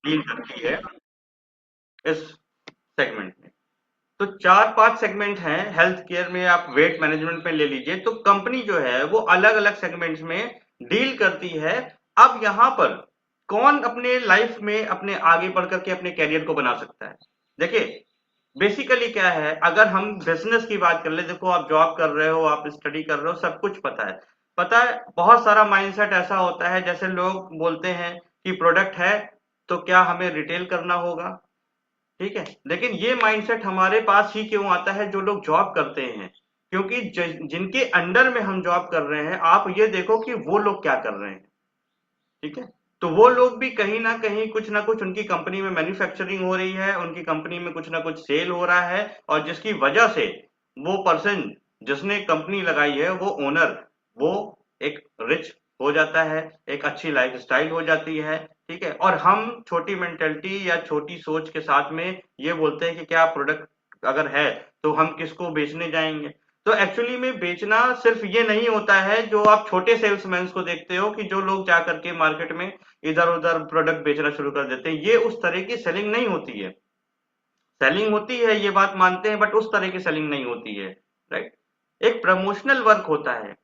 Deal करती है इस सेगमेंट में। तो 4-5 सेगमेंट हैं हेल्थ केयर में, आप वेट मैनेजमेंट में ले लीजिए, तो कंपनी जो है वो अलग अलग सेगमेंट्स में डील करती है। अब यहाँ पर कौन अपने लाइफ में अपने आगे बढ़ करके अपने कैरियर को बना सकता है? देखिए, बेसिकली क्या है, अगर हम बिजनेस की बात कर ले, देखो आप जॉब कर रहे हो, आप स्टडी कर रहे हो, सब कुछ पता है। पता है, बहुत सारा माइंडसेट ऐसा होता है, जैसे लोग बोलते हैं कि प्रोडक्ट है तो क्या हमें रिटेल करना होगा, ठीक है। लेकिन ये माइंडसेट हमारे पास ही क्यों आता है जो लोग जॉब करते हैं? क्योंकि जिनके अंडर में हम जॉब कर रहे हैं, आप ये देखो कि वो लोग क्या कर रहे हैं, ठीक है। तो वो लोग भी कहीं ना कुछ उनकी कंपनी में मैन्युफैक्चरिंग हो रही है, उनकी कंपनी में कुछ ना कुछ सेल हो रहा है, और जिसकी वजह से वो पर्सन जिसने कंपनी लगाई है, वो ओनर, वो एक रिच हो जाता है, एक अच्छी लाइफस्टाइल हो जाती है, ठीक है। और हम छोटी मेंटेलिटी या छोटी सोच के साथ में ये बोलते हैं कि क्या प्रोडक्ट अगर है तो हम किसको बेचने जाएंगे। तो एक्चुअली में बेचना सिर्फ ये नहीं होता है जो आप छोटे सेल्समैन को देखते हो कि जो लोग जा करके मार्केट में इधर उधर प्रोडक्ट बेचना शुरू कर देते हैं, ये उस तरह की सेलिंग नहीं होती है। सेलिंग होती है, ये बात मानते हैं, बट उस तरह की सेलिंग नहीं होती है, राइट। एक प्रमोशनल वर्क होता है,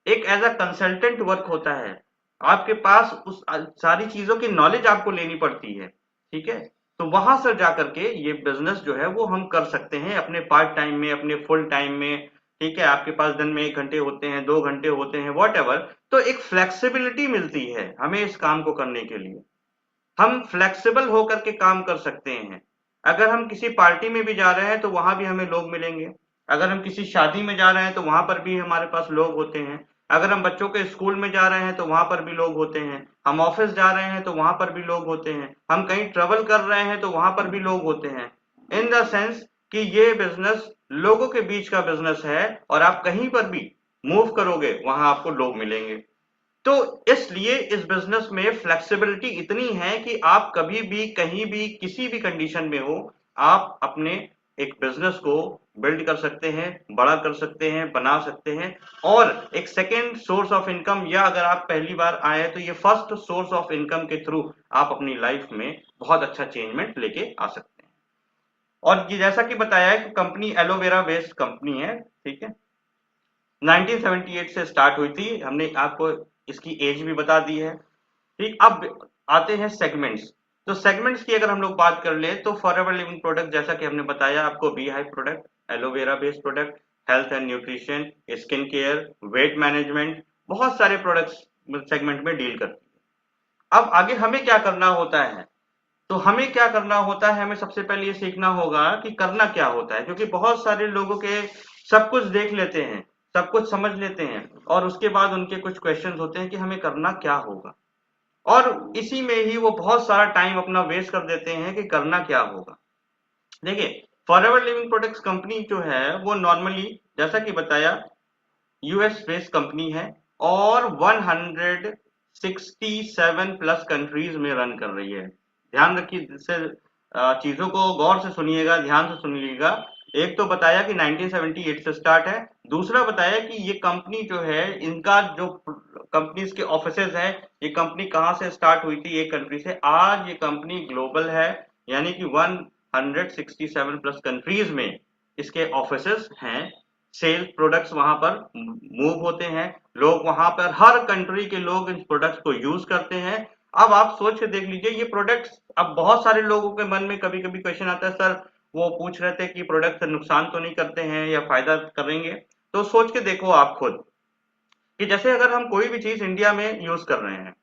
एक एज अ कंसल्टेंट वर्क होता है, आपके पास उस सारी चीजों की नॉलेज आपको लेनी पड़ती है, ठीक है। तो वहां से जाकर के ये बिजनेस जो है वो हम कर सकते हैं अपने पार्ट टाइम में, अपने फुल टाइम में, ठीक है। आपके पास दिन में 1 घंटे होते हैं, 2 घंटे होते हैं, वॉट एवर। तो एक फ्लेक्सिबिलिटी मिलती है हमें इस काम को करने के लिए, हम फ्लेक्सिबल होकर के काम कर सकते हैं। अगर हम किसी पार्टी में भी जा रहे हैं तो वहां भी हमें लोग मिलेंगे, अगर हम किसी शादी में जा रहे हैं तो वहां पर भी हमारे पास लोग होते हैं, अगर हम बच्चों के स्कूल में जा रहे हैं तो वहां पर भी लोग होते हैं, हम ऑफिस जा रहे हैं तो वहां पर भी लोग होते हैं, हम कहीं ट्रेवल कर रहे हैं तो वहां पर भी लोग होते हैं। इन द सेंस कि ये बिजनेस लोगों के बीच का बिजनेस है, और आप कहीं पर भी मूव करोगे वहां आपको लोग मिलेंगे। तो इसलिए इस बिजनेस में फ्लेक्सिबिलिटी इतनी है कि आप कभी भी कहीं भी किसी भी कंडीशन में हो, आप अपने एक बिजनेस को बिल्ड कर सकते हैं, बड़ा कर सकते हैं, बना सकते हैं, और एक सेकेंड सोर्स ऑफ इनकम, या अगर आप पहली बार आए तो ये फर्स्ट सोर्स ऑफ इनकम के थ्रू आप अपनी लाइफ में बहुत अच्छा चेंजमेंट लेके आ सकते हैं। और ये जैसा कि बताया है कि कंपनी एलोवेरा बेस्ड कंपनी है, ठीक है। 1978 से स्टार्ट हुई थी, हमने आपको इसकी एज भी बता दी है, ठीक। अब आते हैं सेगमेंट्स। तो सेगमेंट्स की अगर हम लोग बात कर ले तो फॉरएवर लिविंग प्रोडक्ट, जैसा कि हमने बताया आपको, bee hive product, aloe vera based product, health and nutrition, skin care, weight management, बहुत सारे प्रोडक्ट्स सेगमेंट में डील करती है। अब आगे हमें क्या करना होता है? तो हमें क्या करना होता है, हमें सबसे पहले ये सीखना होगा कि करना क्या होता है, क्योंकि बहुत सारे लोगों के सब कुछ देख लेते हैं, सब कुछ समझ लेते हैं, और उसके बाद उनके कुछ क्वेश्चंस होते हैं कि हमें करना क्या होगा, और इसी में ही वो बहुत सारा टाइम अपना वेस्ट कर देते हैं कि करना क्या होगा। देखिए, फॉरएवर लिविंग प्रोडक्ट्स कंपनी जो है वो नॉर्मली, जैसा कि बताया, यूएस बेस्ड कंपनी है, और 167 प्लस कंट्रीज में रन कर रही है। ध्यान रखिए, इससे चीजों को गौर से सुनिएगा, ध्यान से सुनिएगा। एक तो बताया कि 1978 से स्टार्ट है, दूसरा बताया कि ये कंपनी जो है, इनका जो कंपनीज के ऑफिसेज है, ये कंपनी कहाँ से स्टार्ट हुई थी, एक कंट्री से, आज ये कंपनी ग्लोबल है, यानी कि 167 प्लस कंट्रीज में इसके ऑफिसेज हैं। सेल प्रोडक्ट्स वहां पर मूव होते हैं, लोग वहां पर, हर कंट्री के लोग इन प्रोडक्ट्स को यूज करते हैं। अब आप सोच के देख लीजिए ये प्रोडक्ट्स, अब बहुत सारे लोगों के मन में कभी कभी क्वेश्चन आता है, सर वो पूछ रहे थे कि प्रोडक्ट नुकसान तो नहीं करते हैं या फायदा करेंगे। तो सोच के देखो आप खुद कि जैसे अगर हम कोई भी चीज इंडिया में यूज कर रहे हैं,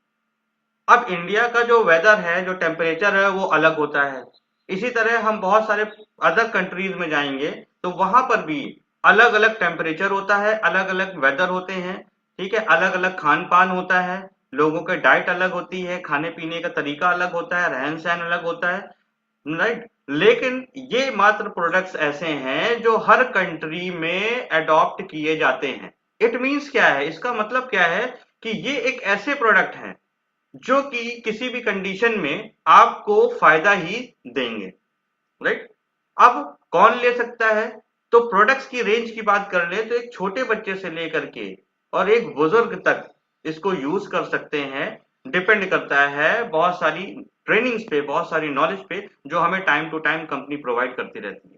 अब इंडिया का जो वेदर है, जो टेम्परेचर है, वो अलग होता है। इसी तरह हम बहुत सारे अदर कंट्रीज में जाएंगे तो वहां पर भी अलग अलग टेम्परेचर होता है, अलग अलग वेदर होते हैं, ठीक है। अलग अलग खान पान होता है, लोगों के डाइट अलग होती है, खाने पीने का तरीका अलग होता है, रहन सहन अलग होता है, राइट। लेकिन ये मात्र प्रोडक्ट्स ऐसे हैं जो हर कंट्री में अडॉप्ट किए जाते हैं। इट मीन्स क्या है, इसका मतलब क्या है कि ये एक ऐसे प्रोडक्ट हैं जो कि किसी भी कंडीशन में आपको फायदा ही देंगे, राइट। अब कौन ले सकता है? तो प्रोडक्ट्स की रेंज की बात कर ले तो एक छोटे बच्चे से लेकर के और एक बुजुर्ग तक इसको यूज कर सकते हैं। डिपेंड करता है बहुत सारी ट्रेनिंग्स पे, बहुत सारी नॉलेज पे, जो हमें time to time company provide करती रहती है।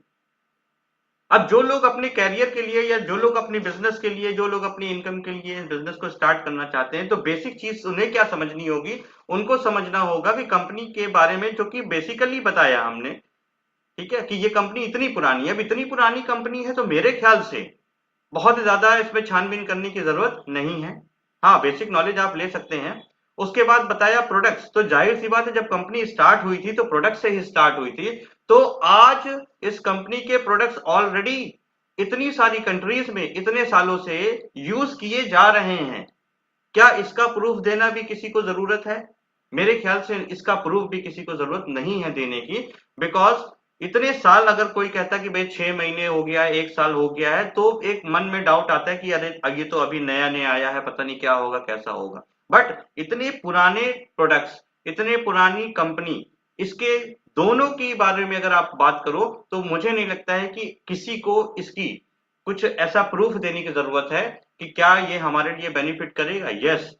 अब जो लोग अपने कैरियर के लिए या जो लोग अपनी बिजनेस के लिए, जो लोग अपनी इनकम के लिए बिजनेस को स्टार्ट करना चाहते हैं, तो बेसिक चीज उन्हें क्या समझनी होगी, उनको समझना होगा कि कंपनी के बारे में, जो कि बेसिकली बताया हमने, ठीक है, कि ये कंपनी इतनी पुरानी है। अब इतनी पुरानी कंपनी है तो मेरे ख्याल से बहुत ज्यादा इसमें छानबीन करने की जरूरत नहीं है। हाँ, बेसिक नॉलेज आप ले सकते हैं। उसके बाद बताया प्रोडक्ट्स, तो जाहिर सी बात है जब कंपनी स्टार्ट हुई थी तो प्रोडक्ट से ही स्टार्ट हुई थी। तो आज इस कंपनी के प्रोडक्ट्स ऑलरेडी इतनी सारी कंट्रीज में इतने सालों से यूज किए जा रहे हैं। क्या इसका प्रूफ देना भी किसी को जरूरत है? मेरे ख्याल से इसका प्रूफ भी किसी को जरूरत नहीं है देने की। बिकॉज इतने साल अगर कोई कहता कि भाई 6 महीने हो गया है, 1 साल हो गया है, तो एक मन में डाउट आता है कि अरे ये तो अभी नया नया आया है, पता नहीं क्या होगा, कैसा होगा। बट इतने पुराने प्रोडक्ट्स, इतने पुरानी कंपनी, इसके दोनों के बारे में अगर आप बात करो तो मुझे नहीं लगता है कि किसी को इसकी कुछ ऐसा प्रूफ देने की जरूरत है कि क्या ये हमारे लिए बेनिफिट करेगा। यस,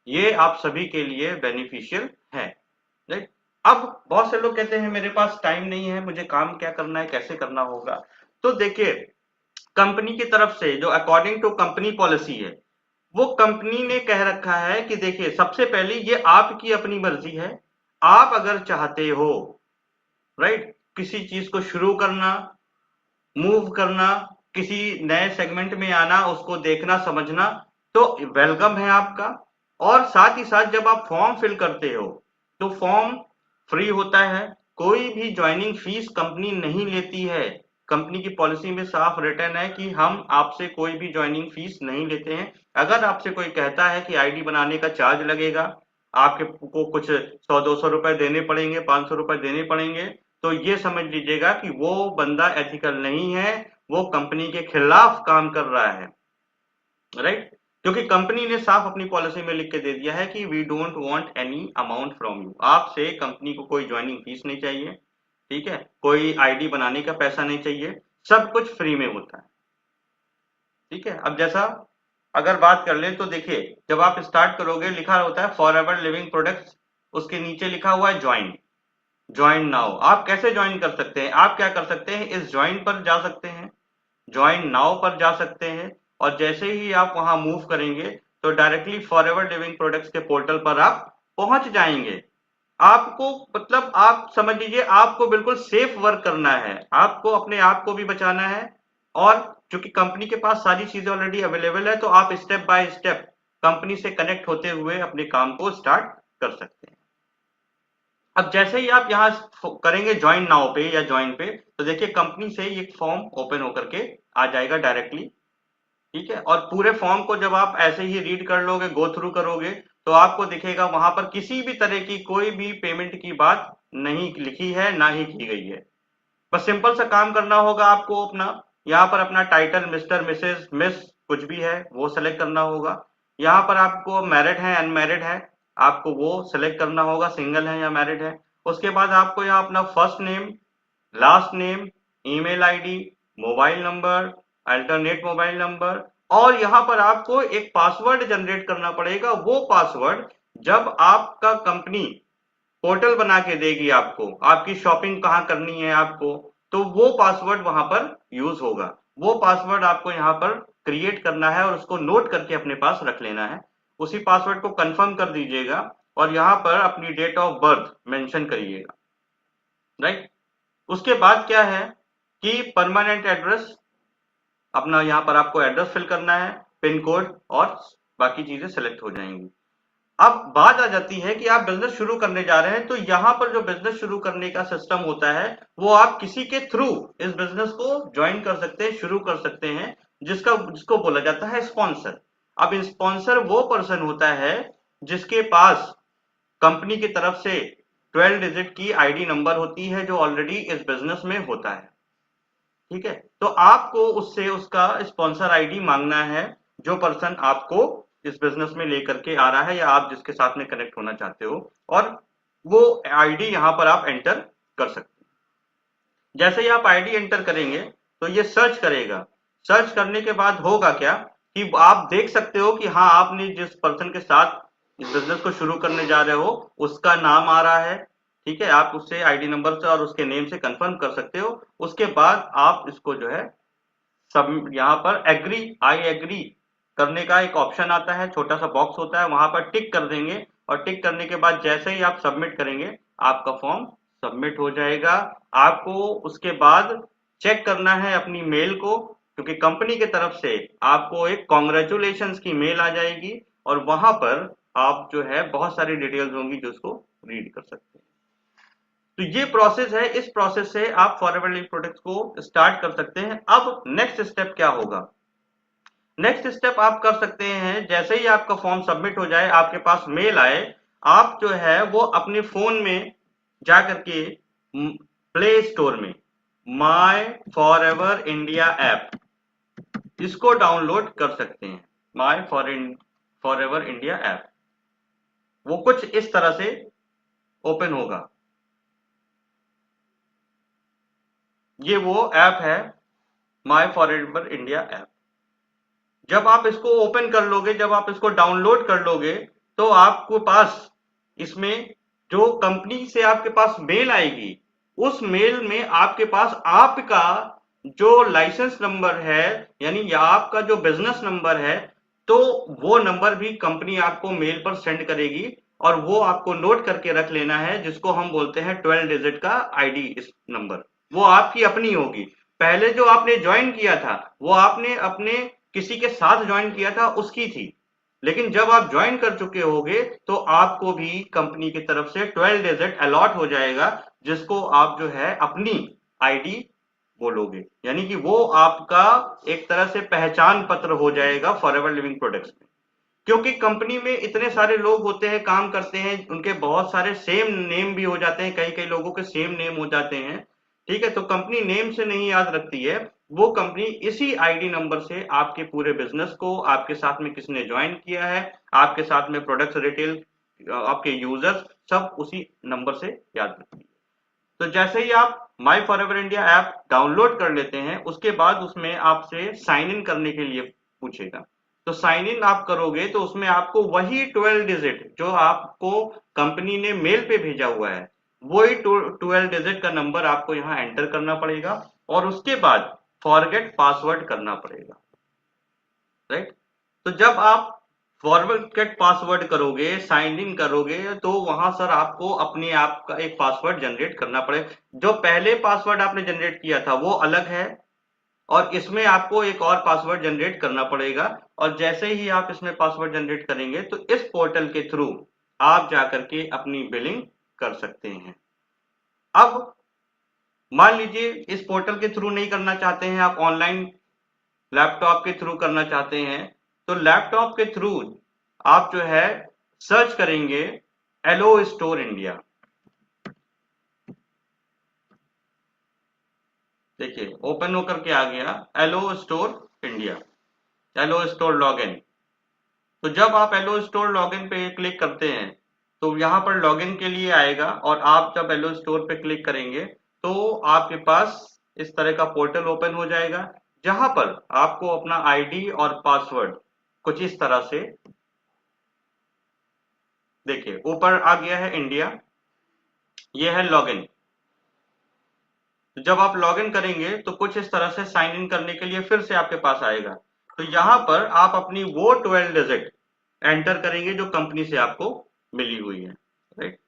ये आप सभी के लिए बेनिफिशियल है, राइट। अब बहुत से लोग कहते हैं मेरे पास टाइम नहीं है, मुझे काम क्या करना है, कैसे करना होगा। तो देखिए, कंपनी की तरफ से जो अकॉर्डिंग टू कंपनी पॉलिसी है, वो कंपनी ने कह रखा है कि देखिए, सबसे पहले ये आपकी अपनी मर्जी है। आप अगर चाहते हो, राइट, किसी चीज को शुरू करना, मूव करना, किसी नए सेगमेंट में आना, उसको देखना समझना, तो वेलकम है आपका। और साथ ही साथ जब आप फॉर्म फिल करते हो तो फॉर्म फ्री होता है, कोई भी ज्वाइनिंग फीस कंपनी नहीं लेती है। कंपनी की पॉलिसी में साफ रिटर्न है कि हम आपसे कोई भी ज्वाइनिंग फीस नहीं लेते हैं। अगर आपसे कोई कहता है कि आईडी बनाने का चार्ज लगेगा, आपके को कुछ 100-200 रुपए देने पड़ेंगे, 500 रुपए देने पड़ेंगे, तो ये समझ लीजिएगा कि वो बंदा एथिकल नहीं है, वो कंपनी के खिलाफ काम कर रहा है, राइट। क्योंकि कंपनी ने साफ अपनी पॉलिसी में लिख के दे दिया है कि we don't want any amount from you. आपसे कंपनी को कोई ज्वाइनिंग फीस नहीं चाहिए, ठीक है, कोई आईडी बनाने का पैसा नहीं चाहिए, सब कुछ फ्री में होता है, ठीक है। अब जैसा अगर बात कर ले तो देखिए, जब आप स्टार्ट करोगे लिखा होता है फॉर एवर लिविंग प्रोडक्ट्स, उसके नीचे लिखा हुआ है ज्वाइन, ज्वाइन नाउ। आप कैसे ज्वाइन कर सकते हैं? आप क्या कर सकते हैं, इस ज्वाइन पर जा सकते हैं, ज्वाइन नाउ पर जा सकते हैं, और जैसे ही आप वहां मूव करेंगे तो डायरेक्टली फॉरएवर लिविंग प्रोडक्ट्स के पोर्टल पर आप पहुंच जाएंगे। आपको, मतलब आप समझ लीजिए, आपको बिल्कुल सेफ वर्क करना है, आपको अपने आप को भी बचाना है। और चूंकि कंपनी के पास सारी चीजें ऑलरेडी अवेलेबल है, तो आप स्टेप बाय स्टेप कंपनी से कनेक्ट होते हुए अपने काम को स्टार्ट कर सकते हैं। अब जैसे ही आप यहाँ करेंगे ज्वाइन नाउ पे या ज्वाइन पे, तो देखिए कंपनी से ये फॉर्म ओपन होकर के आ जाएगा डायरेक्टली, ठीक है। और पूरे फॉर्म को जब आप ऐसे ही रीड कर लोगे, गो थ्रू करोगे, तो आपको दिखेगा वहां पर किसी भी तरह की कोई भी पेमेंट की बात नहीं लिखी है, ना ही की गई है। बस सिंपल सा काम करना होगा आपको, अपना यहाँ पर अपना टाइटल मिस्टर, मिसेस, मिस कुछ भी है वो सेलेक्ट करना होगा। यहाँ पर आपको मैरिड है अनमैरिड है, आपको वो सेलेक्ट करना होगा, सिंगल है या मैरिड है। उसके बाद आपको यहाँ अपना first name, last name, email ID, mobile number, alternate mobile number, और यहाँ पर आपको एक पासवर्ड जनरेट करना पड़ेगा। वो पासवर्ड जब आपका कंपनी पोर्टल बना के देगी आपको, आपकी शॉपिंग कहाँ करनी है आपको, तो वो पासवर्ड वहां पर यूज होगा। वो पासवर्ड आपको यहाँ पर क्रिएट करना है और उसको नोट करके अपने पास रख लेना है। उसी पासवर्ड को कंफर्म कर दीजिएगा और यहाँ पर अपनी डेट ऑफ बर्थ मेंशन करिएगा, राइट। उसके बाद क्या है कि परमानेंट एड्रेस, अपना यहाँ पर आपको एड्रेस फिल करना है, पिन कोड, और बाकी चीजें सेलेक्ट हो जाएंगी। अब बात आ जाती है कि आप बिजनेस शुरू करने जा रहे हैं, तो यहाँ पर जो बिजनेस शुरू करने का सिस्टम होता है, वो आप किसी के थ्रू इस बिजनेस को ज्वाइन कर सकते हैं, शुरू कर सकते हैं, जिसको बोला जाता है स्पॉन्सर। अब स्पॉन्सर वो पर्सन होता है जिसके पास कंपनी की तरफ से 12 डिजिट की आईडी नंबर होती है, जो ऑलरेडी इस बिजनेस में होता है, ठीक है। तो आपको उससे उसका स्पॉन्सर आईडी मांगना है, जो पर्सन आपको इस बिजनेस में लेकर के आ रहा है या आप जिसके साथ में कनेक्ट होना चाहते हो, और वो आईडी यहाँ पर आप एंटर कर सकते हैं। जैसे ही आप आईडी एंटर करेंगे तो ये सर्च करेगा। सर्च करने के बाद होगा क्या कि आप देख सकते हो कि हाँ, आपने जिस पर्सन के साथ इस बिजनेस को शुरू करने जा रहे हो उसका नाम आ रहा है, ठीक है, आप उससे आईडी नंबर से और उसके नेम से कंफर्म कर सकते हो। उसके बाद आप इसको जो है सब यहाँ पर एग्री, आई एग्री करने का एक ऑप्शन आता है, छोटा सा बॉक्स होता है, वहां पर टिक कर देंगे। और टिक करने के बाद जैसे ही आप सबमिट करेंगे आपका फॉर्म सबमिट हो जाएगा। आपको उसके बाद चेक करना है अपनी मेल को, क्योंकि कंपनी की तरफ से आपको एक कॉन्ग्रेचुलेशंस की मेल आ जाएगी और वहां पर आप जो है बहुत सारी डिटेल्स होंगी जो उसको रीड कर सकते हैं। तो ये प्रोसेस है, इस प्रोसेस से आप फॉरएवर लिविंग प्रोडक्ट्स को स्टार्ट कर सकते हैं। अब नेक्स्ट स्टेप क्या होगा? नेक्स्ट स्टेप आप कर सकते हैं, जैसे ही आपका फॉर्म सबमिट हो जाए, आपके पास मेल आए, आप जो है वो अपने फोन में जा करके प्ले स्टोर में माय फॉरएवर इंडिया ऐप इसको डाउनलोड कर सकते हैं। माय फॉरएवर इंडिया ऐप वो कुछ इस तरह से ओपन होगा। ये वो ऐप है, माय फॉरएवर इंडिया ऐप। जब आप इसको ओपन कर लोगे, जब आप इसको डाउनलोड कर लोगे, तो आपके पास इसमें जो कंपनी से आपके पास मेल आएगी, उस मेल में आपके पास आपका जो लाइसेंस नंबर है, यानी आपका जो बिजनेस नंबर है, तो वो नंबर भी कंपनी आपको मेल पर सेंड करेगी। और वो आपको नोट करके रख लेना है, जिसको हम बोलते हैं 12 डिजिट का आईडी इस नंबर। वो आपकी अपनी होगी। पहले जो आपने ज्वाइन किया था वो आपने अपने किसी के साथ ज्वाइन किया था, उसकी थी। लेकिन जब आप ज्वाइन कर चुके होगे तो आपको भी कंपनी की तरफ से 12 डिजिट अलॉट हो जाएगा, जिसको आप जो है अपनी आईडी बोलोगे। यानी कि वो आपका एक तरह से पहचान पत्र हो जाएगा फॉरएवर लिविंग प्रोडक्ट्स में। क्योंकि कंपनी में इतने सारे लोग होते हैं, काम करते हैं, उनके बहुत सारे सेम नेम भी हो जाते हैं, कई कई लोगों के सेम नेम हो जाते हैं। ठीक है, तो कंपनी नेम से नहीं याद रखती है, वो कंपनी इसी आईडी नंबर से आपके पूरे बिजनेस को, आपके साथ में किसने ज्वाइन किया है, आपके साथ में प्रोडक्ट्स रिटेल, आपके यूजर्स, सब उसी नंबर से याद रखती है। तो जैसे ही आप माई फॉरएवर इंडिया ऐप डाउनलोड कर लेते हैं, उसके बाद उसमें आपसे साइन इन करने के लिए पूछेगा। तो साइन इन आप करोगे तो उसमें आपको वही 12 डिजिट जो आपको कंपनी ने मेल पे भेजा हुआ है, वही 12 डिजिट का नंबर आपको यहाँ एंटर करना पड़ेगा और उसके बाद फॉरगेट पासवर्ड करना पड़ेगा। राइट? तो जब आप फॉरगेट पासवर्ड करोगे, साइन इन करोगे, तो वहां सर आपको अपने आप का एक पासवर्ड जनरेट करना पड़ेगा। जो पहले पासवर्ड आपने जनरेट किया था वो अलग है, और इसमें आपको एक और पासवर्ड जनरेट करना पड़ेगा। और जैसे ही आप इसमें पासवर्ड जनरेट करेंगे तो इस पोर्टल के थ्रू आप जाकर के अपनी बिलिंग कर सकते हैं। अब मान लीजिए इस पोर्टल के थ्रू नहीं करना चाहते हैं, आप ऑनलाइन लैपटॉप के थ्रू करना चाहते हैं, तो लैपटॉप के थ्रू आप जो है सर्च करेंगे एलो स्टोर इंडिया। देखिए ओपन होकर के आ गया aloe store India, aloe store login. तो जब आप एलो स्टोर लॉगिन पे क्लिक करते हैं तो यहाँ पर लॉगिन के लिए आएगा, और आप जब एलो स्टोर पे क्लिक करेंगे तो आपके पास इस तरह का पोर्टल ओपन हो जाएगा, जहां पर आपको अपना आईडी और पासवर्ड कुछ इस तरह से, देखिए ऊपर आ गया है इंडिया, ये है लॉगिन। जब आप लॉगिन करेंगे तो कुछ इस तरह से साइन इन करने के लिए फिर से आपके पास आएगा। तो यहाँ पर आप अपनी वो 12 डिजिट एंटर करेंगे जो कंपनी से आपको मिली हुई है। राइट?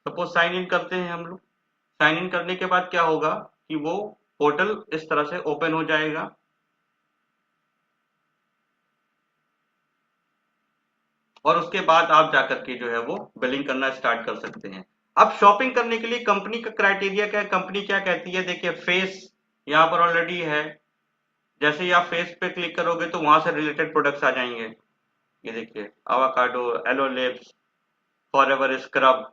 सपोज साइन इन करते हैं हम लोग। साइन इन करने के बाद क्या होगा कि वो पोर्टल इस तरह से ओपन हो जाएगा। और उसके बाद आप जाकर के जो है वो बिलिंग करना स्टार्ट कर सकते हैं। अब शॉपिंग करने के लिए कंपनी का क्राइटेरिया क्या है, कंपनी क्या कहती है? देखिए फेस यहाँ पर ऑलरेडी है। जैसे ही आप फेस पे क्लिक करोगे तो वहां से रिलेटेड प्रोडक्ट्स आ जाएंगे। ये देखिए avocado, aloe lips, Forever scrub,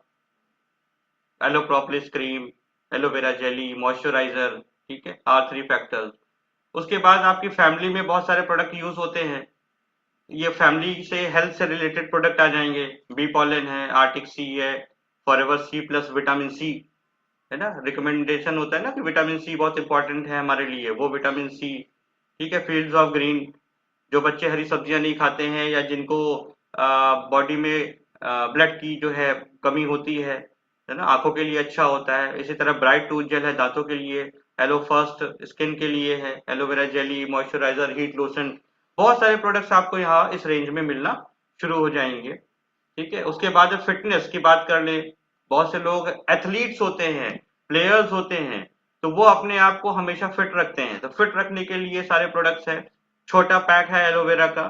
aloe propolis cream, aloe vera jelly, moisturiser. ठीक है, R3 फैक्टर्स। उसके बाद आपकी फैमिली में बहुत सारे प्रोडक्ट यूज होते हैं, ये फैमिली से हेल्थ से रिलेटेड प्रोडक्ट आ जाएंगे। बी पॉलन है, आर्टिक सी है, Forever C plus vitamin C, है ना, रिकमेंडेशन होता है ना कि विटामिन सी बहुत इंपॉर्टेंट है हमारे लिए, वो विटामिन सी। ठीक है, फील्ड्स ऑफ ग्रीन, जो बच्चे हरी सब्जियां नहीं खाते हैं या जिनको बॉडी में ब्लड की जो है कमी होती है ना, आंखों के लिए अच्छा होता है। इसी तरह ब्राइट टूथ जेल है दांतों के लिए, एलो फर्स्ट स्किन के लिए है, aloe vera jelly, moisturiser, heat lotion, बहुत सारे प्रोडक्ट्स आपको यहाँ इस रेंज में मिलना शुरू हो जाएंगे। ठीक है, उसके बाद फिटनेस की बात कर ले, बहुत से लोग एथलीट्स होते हैं, प्लेयर्स होते हैं, तो वो अपने आप को हमेशा फिट रखते हैं, तो फिट रखने के लिए सारे प्रोडक्ट्स हैं। छोटा पैक है एलोवेरा का,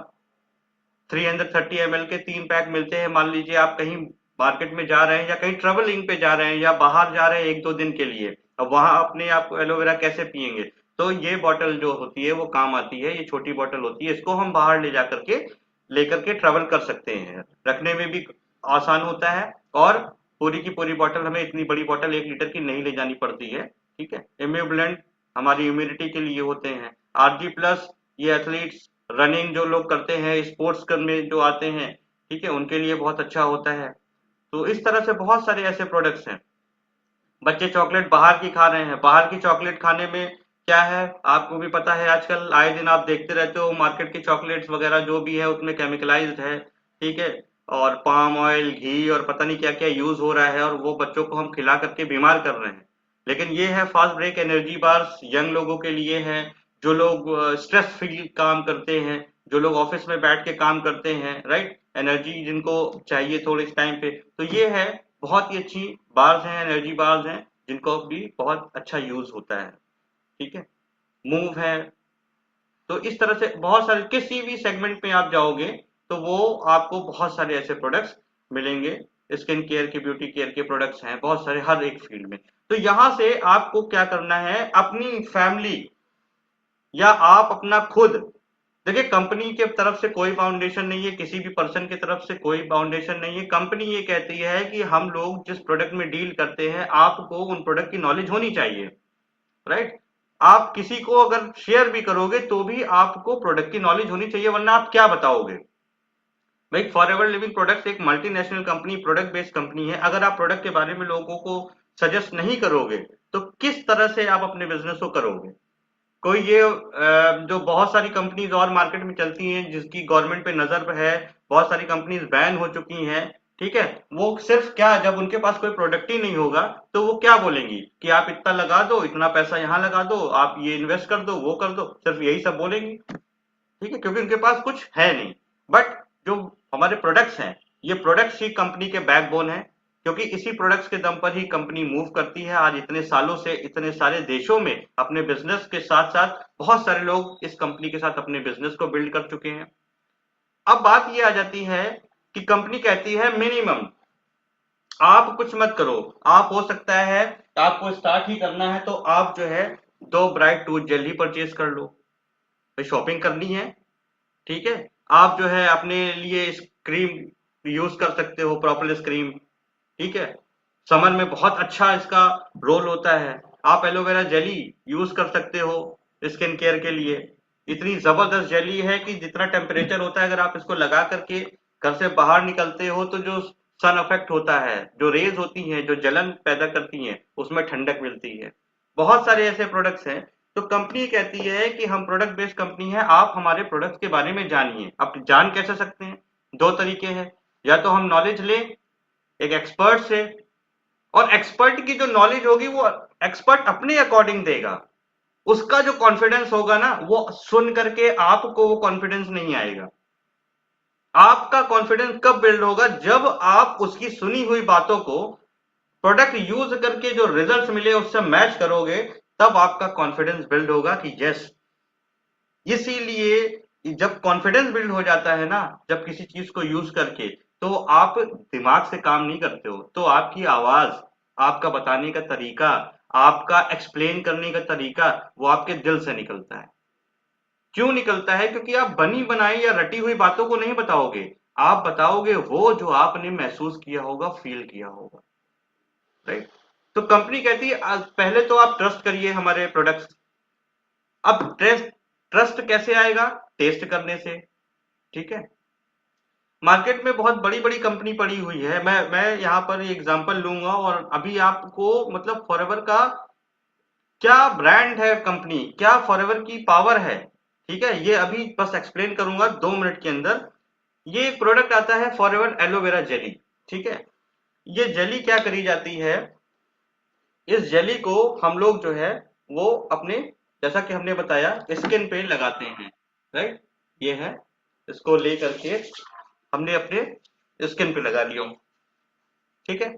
330 ml के 3 पैक मिलते हैं। मान लीजिए आप कहीं मार्केट में जा रहे हैं या कहीं ट्रेवलिंग पे जा रहे हैं या बाहर जा रहे हैं 1-2 दिन के लिए, अब वहां अपने आप को एलोवेरा कैसे पियेंगे, तो ये बॉटल जो होती है वो काम आती है। ये छोटी बॉटल होती है, इसको हम बाहर ले जा करके लेकर के ट्रेवल कर सकते हैं, रखने में भी आसान होता है, और पूरी की पूरी बॉटल, हमें इतनी बड़ी बॉटल 1 लीटर की नहीं ले जानी पड़ती है। ठीक है, इम्यूब्लेंट हमारी इम्यूनिटी के लिए होते हैं। RG+ ये एथलीट्स, रनिंग जो लोग करते हैं, स्पोर्ट्स करने जो आते हैं, ठीक है, उनके लिए बहुत अच्छा होता है। तो इस तरह से बहुत सारे ऐसे प्रोडक्ट्स हैं। बच्चे चॉकलेट बाहर की खा रहे हैं, बाहर की चॉकलेट खाने में क्या है आपको भी पता है, आजकल आए दिन आप देखते रहते हो मार्केट की चॉकलेट्स वगैरह जो भी है उसमें केमिकलाइज्ड है। ठीक है, और पाम ऑयल, घी और पता नहीं क्या क्या यूज हो रहा है, और वो बच्चों को हम खिला करके बीमार कर रहे हैं। लेकिन ये है fast break energy bars, young लोगों के लिए है, जो लोग स्ट्रेस फ्री काम करते हैं, जो लोग ऑफिस में बैठ के काम करते हैं, राइट, एनर्जी जिनको चाहिए थोड़े इस टाइम पे, तो ये है, बहुत ही अच्छी बार्स हैं, एनर्जी बार्स हैं, जिनको भी बहुत अच्छा यूज होता है। ठीक है, मूव है। तो इस तरह से बहुत सारे, किसी भी सेगमेंट में आप जाओगे तो वो आपको बहुत सारे ऐसे प्रोडक्ट्स मिलेंगे। स्किन केयर के, ब्यूटी केयर के प्रोडक्ट्स हैं बहुत सारे हर एक फील्ड में। तो यहां से आपको क्या करना है, अपनी फैमिली या आप अपना खुद, देखिए कंपनी के तरफ से कोई फाउंडेशन नहीं है, किसी भी पर्सन की तरफ से कोई फाउंडेशन नहीं है। कंपनी ये कहती है कि हम लोग जिस प्रोडक्ट में डील करते हैं आपको उन प्रोडक्ट की नॉलेज होनी चाहिए, राइट। आप किसी को अगर शेयर भी करोगे तो भी आपको प्रोडक्ट की नॉलेज होनी चाहिए, वरना आप क्या बताओगे भाई। फॉरएवर लिविंग प्रोडक्ट्स एक multinational company, product based company है। अगर आप प्रोडक्ट के बारे में लोगों को सजेस्ट नहीं करोगे तो किस तरह से आप अपने बिजनेस को करोगे। कोई ये जो बहुत सारी कंपनीज और मार्केट में चलती हैं जिसकी गवर्नमेंट पे नजर है, बहुत सारी कंपनीज बैन हो चुकी हैं, ठीक है, वो सिर्फ क्या, जब उनके पास कोई प्रोडक्ट ही नहीं होगा तो वो क्या बोलेंगी कि आप इतना लगा दो, इतना पैसा यहाँ लगा दो, आप ये इन्वेस्ट कर दो, वो कर दो, सिर्फ यही सब बोलेंगी। ठीक है, क्योंकि उनके पास कुछ है नहीं। बट जो हमारे प्रोडक्ट्स हैं, ये प्रोडक्ट्स ही कंपनी के बैकबोन है, क्योंकि इसी प्रोडक्ट्स के दम पर ही कंपनी मूव करती है। आज इतने सालों से इतने सारे देशों में अपने बिजनेस के साथ साथ बहुत सारे लोग इस कंपनी के साथ अपने बिजनेस को बिल्ड कर चुके हैं। अब बात ये आ जाती है कि कंपनी कहती है मिनिमम आप कुछ मत करो, आप हो सकता है आपको स्टार्ट ही करना है तो आप जो है 2 ब्राइट टूथ जेल ही परचेज कर लो, भाई शॉपिंग करनी है। ठीक है, आप जो है अपने लिए क्रीम यूज कर सकते हो, प्रोपोलिस क्रीम। ठीक है, समर में बहुत अच्छा इसका रोल होता है। आप एलोवेरा जेली यूज कर सकते हो स्किन केयर के लिए। इतनी जबरदस्त जेली है कि जितना टेम्परेचर होता है, अगर आप इसको लगा करके घर से बाहर निकलते हो तो जो सन इफेक्ट होता है, जो रेज होती हैं, जो जलन पैदा करती हैं, उसमें ठंडक मिलती है। बहुत सारे ऐसे प्रोडक्ट्स हैं। तो कंपनी कहती है कि हम प्रोडक्ट बेस्ड कंपनी है, आप हमारे प्रोडक्ट के बारे में जानिए। आप जान कैसे सकते हैं, 2 तरीके हैं, या तो हम नॉलेज लें एक एक्सपर्ट से, और एक्सपर्ट की जो नॉलेज होगी वो एक्सपर्ट अपने अकॉर्डिंग देगा। उसका जो कॉन्फिडेंस होगा ना, वो सुन करके आपको वो कॉन्फिडेंस नहीं आएगा। आपका कॉन्फिडेंस कब बिल्ड होगा, जब आप उसकी सुनी हुई बातों को प्रोडक्ट यूज करके जो रिजल्ट्स मिले उससे मैच करोगे, तब आपका कॉन्फिडेंस बिल्ड होगा कि यस। इसीलिए जब कॉन्फिडेंस बिल्ड हो जाता है ना, जब किसी चीज को यूज करके, तो आप दिमाग से काम नहीं करते हो, तो आपकी आवाज, आपका बताने का तरीका, आपका एक्सप्लेन करने का तरीका, वो आपके दिल से निकलता है। क्यों निकलता है, क्योंकि आप बनी बनाई या रटी हुई बातों को नहीं बताओगे, आप बताओगे वो जो आपने महसूस किया होगा, फील किया होगा, राइट। तो कंपनी कहती है पहले तो आप ट्रस्ट करिए हमारे प्रोडक्ट्स। अब ट्रस्ट ट्रस्ट कैसे आएगा, टेस्ट करने से। ठीक है, मार्केट में बहुत बड़ी बड़ी कंपनी पड़ी हुई है, मैं यहाँ पर एग्जांपल लूंगा और अभी आपको मतलब फॉरएवर का क्या ब्रांड है, कंपनी क्या फॉरएवर की पावर है, ठीक है, ये अभी बस एक्सप्लेन करूंगा 2 मिनट के अंदर। ये एक प्रोडक्ट आता है फॉरएवर एलोवेरा जेली। ठीक है, ये जेली क्या करी जाती है, इस जेली को हम लोग जो है वो अपने, जैसा कि हमने बताया, स्किन पे लगाते हैं। राइट, ये है, इसको ले करके हमने अपने स्किन पे लगा लिया। ठीक है,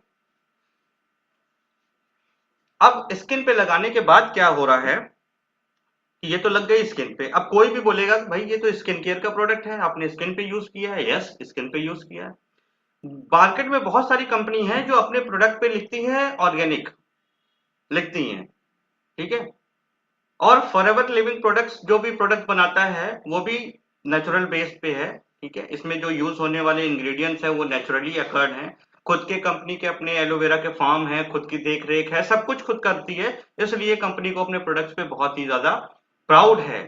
अब स्किन पे लगाने के बाद क्या हो रहा है कि ये तो लग गई स्किन पे। अब कोई भी बोलेगा कि भाई ये तो स्किन केयर का प्रोडक्ट है, आपने स्किन पे यूज किया है। यस, स्किन पे यूज किया है। मार्केट में बहुत सारी कंपनी है जो अपने प्रोडक्ट पे लिखती है ऑर्गेनिक, लिखती हैं। ठीक है, और फॉरएवर लिविंग प्रोडक्ट्स जो भी प्रोडक्ट बनाता है वो भी नेचुरल बेस पे है। ठीक है, इसमें जो यूज होने वाले इंग्रेडिएंट्स है वो नेचुरली अकर्ड हैं। खुद के कंपनी के अपने एलोवेरा के फार्म है, खुद की देख रेख है, सब कुछ खुद करती है। इसलिए कंपनी को अपने प्रोडक्ट्स पे बहुत ही ज्यादा प्राउड है।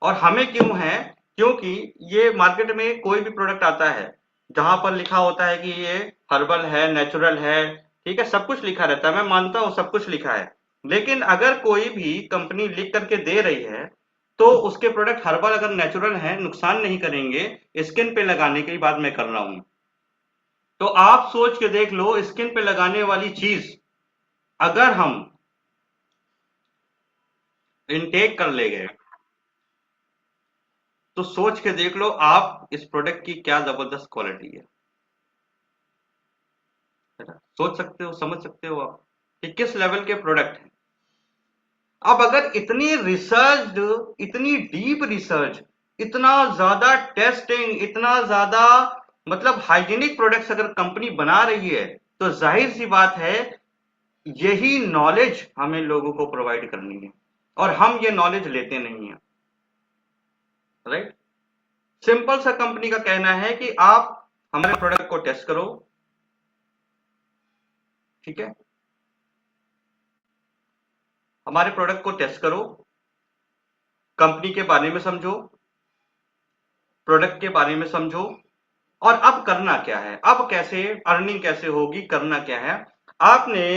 और हमें क्यों है, क्योंकि ये मार्केट में कोई भी प्रोडक्ट आता है जहां पर लिखा होता है कि ये हर्बल है, नेचुरल है, ठीक है, सब कुछ लिखा रहता है, मैं मानता हूं सब कुछ लिखा है। लेकिन अगर कोई भी कंपनी लिख करके दे रही है तो उसके प्रोडक्ट हर्बल अगर नेचुरल है, नुकसान नहीं करेंगे, स्किन पे लगाने की बात मैं कर रहा हूं। तो आप सोच के देख लो, स्किन पे लगाने वाली चीज अगर हम इनटेक कर ले गए तो सोच के देख लो आप इस प्रोडक्ट की क्या जबरदस्त क्वालिटी है ना? सोच सकते हो, समझ सकते हो आप कि किस लेवल के प्रोडक्ट है। अब अगर इतनी रिसर्च, इतनी डीप रिसर्च, इतना ज्यादा टेस्टिंग, इतना ज्यादा मतलब हाइजीनिक प्रोडक्ट्स अगर कंपनी बना रही है, तो जाहिर सी बात है यही नॉलेज हमें लोगों को प्रोवाइड करनी है, और हम ये नॉलेज लेते नहीं है। राइट, सिंपल सा कंपनी का कहना है कि आप हमारे प्रोडक्ट को टेस्ट करो। ठीक है, हमारे प्रोडक्ट को टेस्ट करो, कंपनी के बारे में समझो, प्रोडक्ट के बारे में समझो, और अब करना क्या है, अब कैसे अर्निंग कैसे होगी, करना क्या है। आपने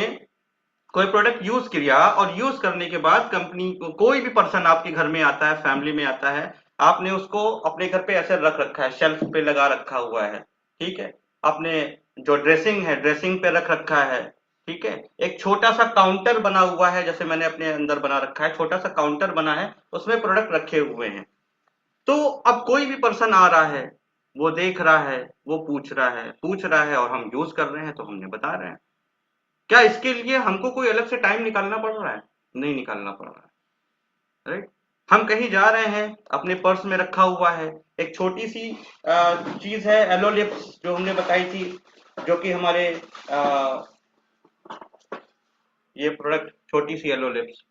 कोई प्रोडक्ट यूज किया और यूज करने के बाद कंपनी को, कोई भी पर्सन आपके घर में आता है, फैमिली में आता है, आपने उसको अपने घर पे ऐसे रख रखा है, शेल्फ पे लगा रखा हुआ है। ठीक है, आपने जो ड्रेसिंग है ड्रेसिंग पे रख रखा है। ठीक है, एक छोटा सा काउंटर बना हुआ है, जैसे मैंने अपने अंदर बना रखा है, छोटा सा काउंटर बना है, उसमें प्रोडक्ट रखे हुए हैं। तो अब कोई भी पर्सन आ रहा है, वो देख रहा है, वो पूछ रहा है, और हम यूज कर रहे हैं तो हमने बता रहे हैं। क्या इसके लिए हमको कोई अलग से टाइम निकालना पड़ रहा है? नहीं निकालना पड़ रहा है। राइट, हम कहीं जा रहे हैं, अपने पर्स में रखा हुआ है, एक छोटी सी चीज है एलो लिप्स जो हमने बताई थी, जो कि हमारे आ, ये प्रोडक्ट छोटी सी एलो लिप्स,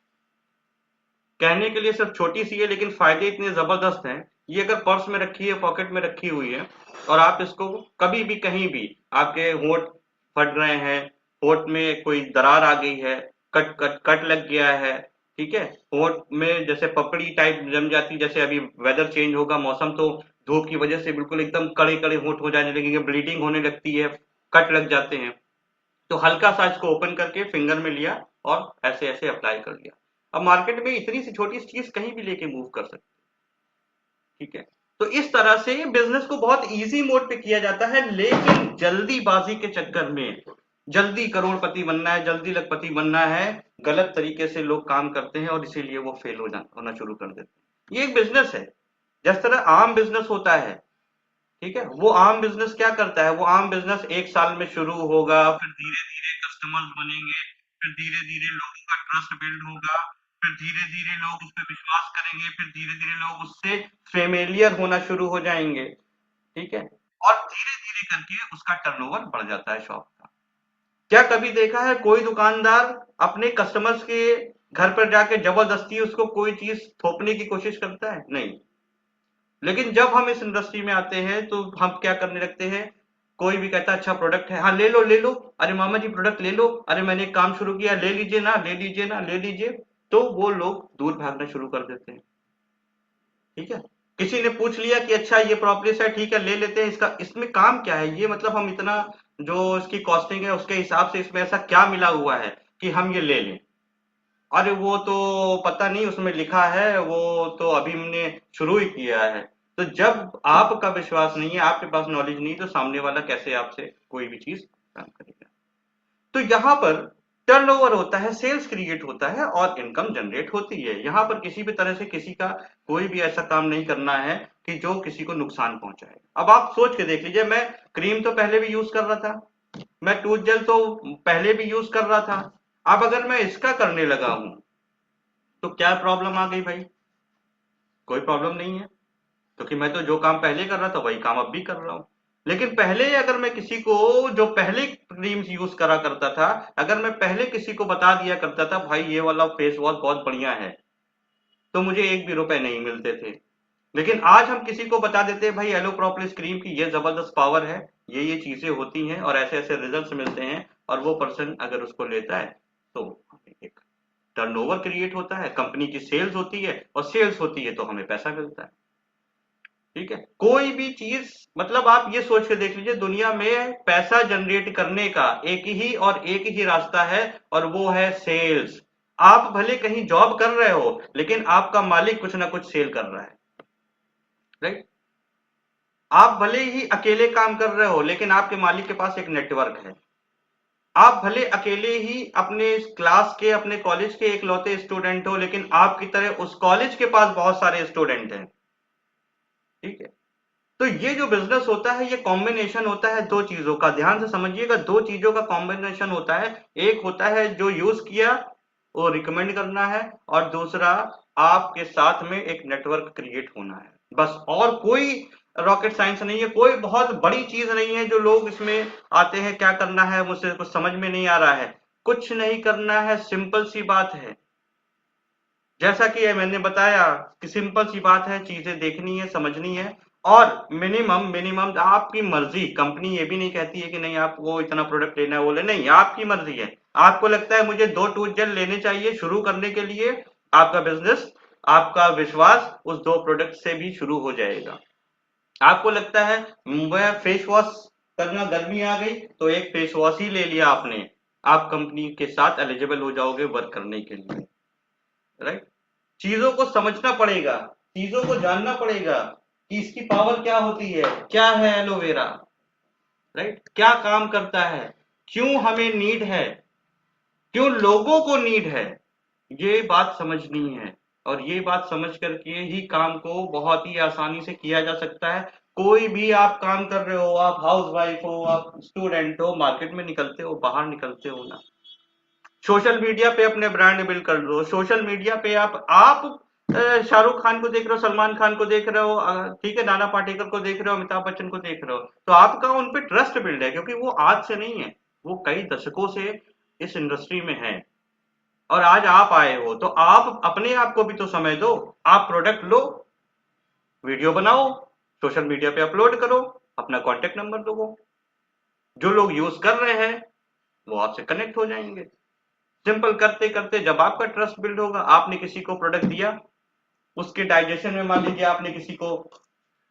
कहने के लिए सिर्फ छोटी सी है लेकिन फायदे इतने जबरदस्त हैं। ये अगर पर्स में रखी है, पॉकेट में रखी हुई है, और आप इसको कभी भी कहीं भी, आपके होंठ फट रहे हैं, होंठ में कोई दरार आ गई है, कट कट कट लग गया है, ठीक है, होंठ में जैसे पपड़ी टाइप जम जाती, जैसे अभी वेदर चेंज होगा, मौसम, तो धूप की वजह से बिल्कुल एकदम कड़े कड़े होंठ हो जाने लगेंगे, ब्लीडिंग होने लगती है, कट लग जाते हैं, तो हल्का सा इसको ओपन करके फिंगर में लिया और ऐसे ऐसे अप्लाई कर लिया। अब मार्केट में इतनी सी छोटी सी चीज कहीं भी लेके मूव कर सकते। ठीक है, तो इस तरह से बिजनेस को बहुत इजी मोड पे किया जाता है, लेकिन जल्दीबाजी के चक्कर में, जल्दी करोड़पति बनना है, जल्दी लखपति बनना है, गलत तरीके से लोग काम करते हैं और इसीलिए वो फेल होना शुरू कर देते हैं। ये एक बिजनेस है, जिस तरह आम बिजनेस होता है। ठीक है, वो आम बिजनेस क्या करता है, वो आम बिजनेस एक साल में शुरू होगा, फिर धीरे धीरे कस्टमर्स बनेंगे, फिर धीरे धीरे लोगों का ट्रस्ट बिल्ड होगा, फिर धीरे धीरे लोग उस पर विश्वास करेंगे, फिर धीरे धीरे लोग उससे फेमिलियर होना शुरू हो जाएंगे। ठीक है, और धीरे धीरे करके उसका टर्नओवर बढ़ जाता है शॉप का। क्या कभी देखा है कोई दुकानदार अपने कस्टमर्स के घर पर जाके जबरदस्ती उसको कोई चीज थोपने की कोशिश करता है? नहीं। लेकिन जब हम इस इंडस्ट्री में आते हैं तो हम क्या करने लगते हैं, कोई भी कहता है अच्छा प्रोडक्ट है, हाँ ले लो ले लो, अरे मामा जी प्रोडक्ट ले लो, अरे मैंने एक काम शुरू किया, ले लीजिए ना, ले लीजिए ना, ले लीजिए। तो वो लोग दूर भागना शुरू कर देते हैं। ठीक है, किसी ने पूछ लिया कि अच्छा ये प्रॉपर्टीज है, ठीक है ले लेते हैं, इसका इसमें काम क्या है, ये मतलब हम इतना जो इसकी कॉस्टिंग है उसके हिसाब से इसमें ऐसा क्या मिला हुआ है कि हम ये ले लें। अरे वो तो पता नहीं उसमें लिखा है, वो तो अभी हमने शुरू ही किया है। तो जब आपका विश्वास नहीं है, आपके पास नॉलेज नहीं, तो सामने वाला कैसे आपसे कोई भी चीज काम करेगा? तो यहाँ पर टर्नओवर होता है, सेल्स क्रिएट होता है और इनकम जनरेट होती है। यहाँ पर किसी भी तरह से किसी का कोई भी ऐसा काम नहीं करना है कि जो किसी को नुकसान पहुंचाए। अब आप सोच के देख लीजिए, मैं क्रीम तो पहले भी यूज कर रहा था, मैं टूथ जेल तो पहले भी यूज कर रहा था, अब अगर मैं इसका करने लगा हूं तो क्या प्रॉब्लम आ गई भाई? कोई प्रॉब्लम नहीं है, क्योंकि मैं तो जो काम पहले कर रहा था वही काम अब भी कर रहा हूँ। लेकिन पहले अगर मैं किसी को, जो पहले क्रीम्स यूज करा करता था, अगर मैं पहले किसी को बता दिया करता था भाई ये वाला फेस वॉश बहुत बढ़िया है, तो मुझे एक भी रुपए नहीं मिलते थे। लेकिन आज हम किसी को बता देते हैं भाई एलो प्रोपोलिस क्रीम की ये जबरदस्त पावर है, ये चीजें होती हैं और ऐसे ऐसे रिजल्ट्स मिलते हैं, और वो पर्सन अगर उसको लेता है तो हमें एक टर्नओवर क्रिएट होता है, कंपनी की सेल्स होती है, और सेल्स होती है तो हमें पैसा मिलता है। ठीक है, कोई भी चीज, मतलब आप ये सोच के देख लीजिए, दुनिया में पैसा जनरेट करने का एक ही और एक ही रास्ता है, और वो है सेल्स। आप भले कहीं जॉब कर रहे हो, लेकिन आपका मालिक कुछ ना कुछ सेल कर रहा है, राइट? आप भले ही अकेले काम कर रहे हो, लेकिन आपके मालिक के पास एक नेटवर्क है। आप भले अकेले ही अपने क्लास के, अपने कॉलेज के इकलौते स्टूडेंट हो, लेकिन आपकी तरह उस कॉलेज के पास बहुत सारे स्टूडेंट हैं। ठीक है, तो ये जो बिजनेस होता है, ये कॉम्बिनेशन होता है दो चीजों का, ध्यान से समझिएगा, दो चीजों का कॉम्बिनेशन होता है। एक होता है जो यूज किया वो रिकमेंड करना है, और दूसरा आपके साथ में एक नेटवर्क क्रिएट होना है, बस। और कोई रॉकेट साइंस नहीं है, कोई बहुत बड़ी चीज नहीं है जो लोग इसमें आते हैं क्या करना है, मुझसे कुछ समझ में नहीं आ रहा है। कुछ नहीं करना है, सिंपल सी बात है। जैसा कि मैंने बताया कि सिंपल सी बात है, चीजें देखनी है, समझनी है, और मिनिमम मिनिमम आपकी मर्जी। कंपनी ये भी नहीं कहती है कि नहीं आपको इतना प्रोडक्ट लेना है, वो ले, नहीं, आपकी मर्जी है। आपको लगता है मुझे 2 टूथ जेल लेने चाहिए शुरू करने के लिए, आपका बिजनेस, आपका विश्वास उस 2 प्रोडक्ट से भी शुरू हो जाएगा। आपको लगता है मैं फेस वॉश करना, गर्मी आ गई तो एक फेस वॉश ही ले लिया आपने, आप कंपनी के साथ एलिजिबल हो जाओगे वर्क करने के लिए, राइट? चीजों को समझना पड़ेगा, चीजों को जानना पड़ेगा कि इसकी पावर क्या होती है, क्या है एलोवेरा, राइट? क्या काम करता है, क्यों हमें नीड है, क्यों लोगों को नीड है, ये बात समझनी है। और ये बात समझ करके ही काम को बहुत ही आसानी से किया जा सकता है। कोई भी आप काम कर रहे हो, आप हाउस वाइफ हो, आप स्टूडेंट हो, मार्केट में निकलते हो, बाहर निकलते हो ना, सोशल मीडिया पे अपने ब्रांड बिल्ड कर लो। सोशल मीडिया पे आप शाहरुख खान को देख रहे हो, सलमान खान को देख रहे हो, ठीक है, नाना पाटेकर को देख रहे हो, अमिताभ बच्चन को देख रहे हो, तो आपका उन पे ट्रस्ट बिल्ड है, क्योंकि वो आज से नहीं है, वो कई दशकों से इस इंडस्ट्री में है। और आज आप आए हो तो आप अपने आप को भी तो समय दो। आप प्रोडक्ट लो, वीडियो बनाओ, सोशल मीडिया पे अपलोड करो, अपना कॉन्टेक्ट नंबर दो, जो लोग यूज कर रहे हैं वो आपसे कनेक्ट हो जाएंगे। सिंपल, करते करते जब आपका ट्रस्ट बिल्ड होगा, आपने किसी को प्रोडक्ट दिया, उसके डाइजेशन में मान लीजिए आपने किसी को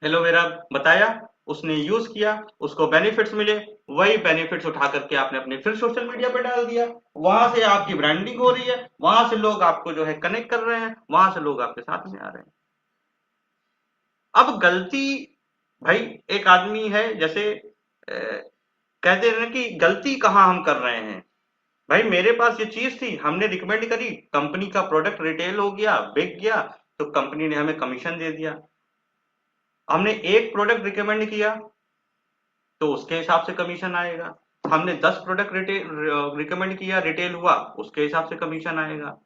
एलोवेरा बताया, उसने यूज किया, उसको बेनिफिट्स मिले, वही बेनिफिट्स उठा करके आपने अपने फिर सोशल मीडिया पे डाल दिया, वहां से आपकी ब्रांडिंग हो रही है, वहां से लोग आपको जो है कनेक्ट कर रहे हैं, वहां से लोग आपके साथ में आ रहे हैं। अब गलती, भाई, एक आदमी है जैसे कहते हैं ना कि गलती कहाँ हम कर रहे हैं। भाई मेरे पास ये चीज थी, हमने रिकमेंड करी, कंपनी का प्रोडक्ट रिटेल हो गया, बिक गया, तो कंपनी ने हमें कमीशन दे दिया। हमने एक प्रोडक्ट रिकमेंड किया तो उसके हिसाब से कमीशन आएगा। हमने 10 प्रोडक्ट रिटेल रिकमेंड किया, रिटेल हुआ, उसके हिसाब से कमीशन आएगा।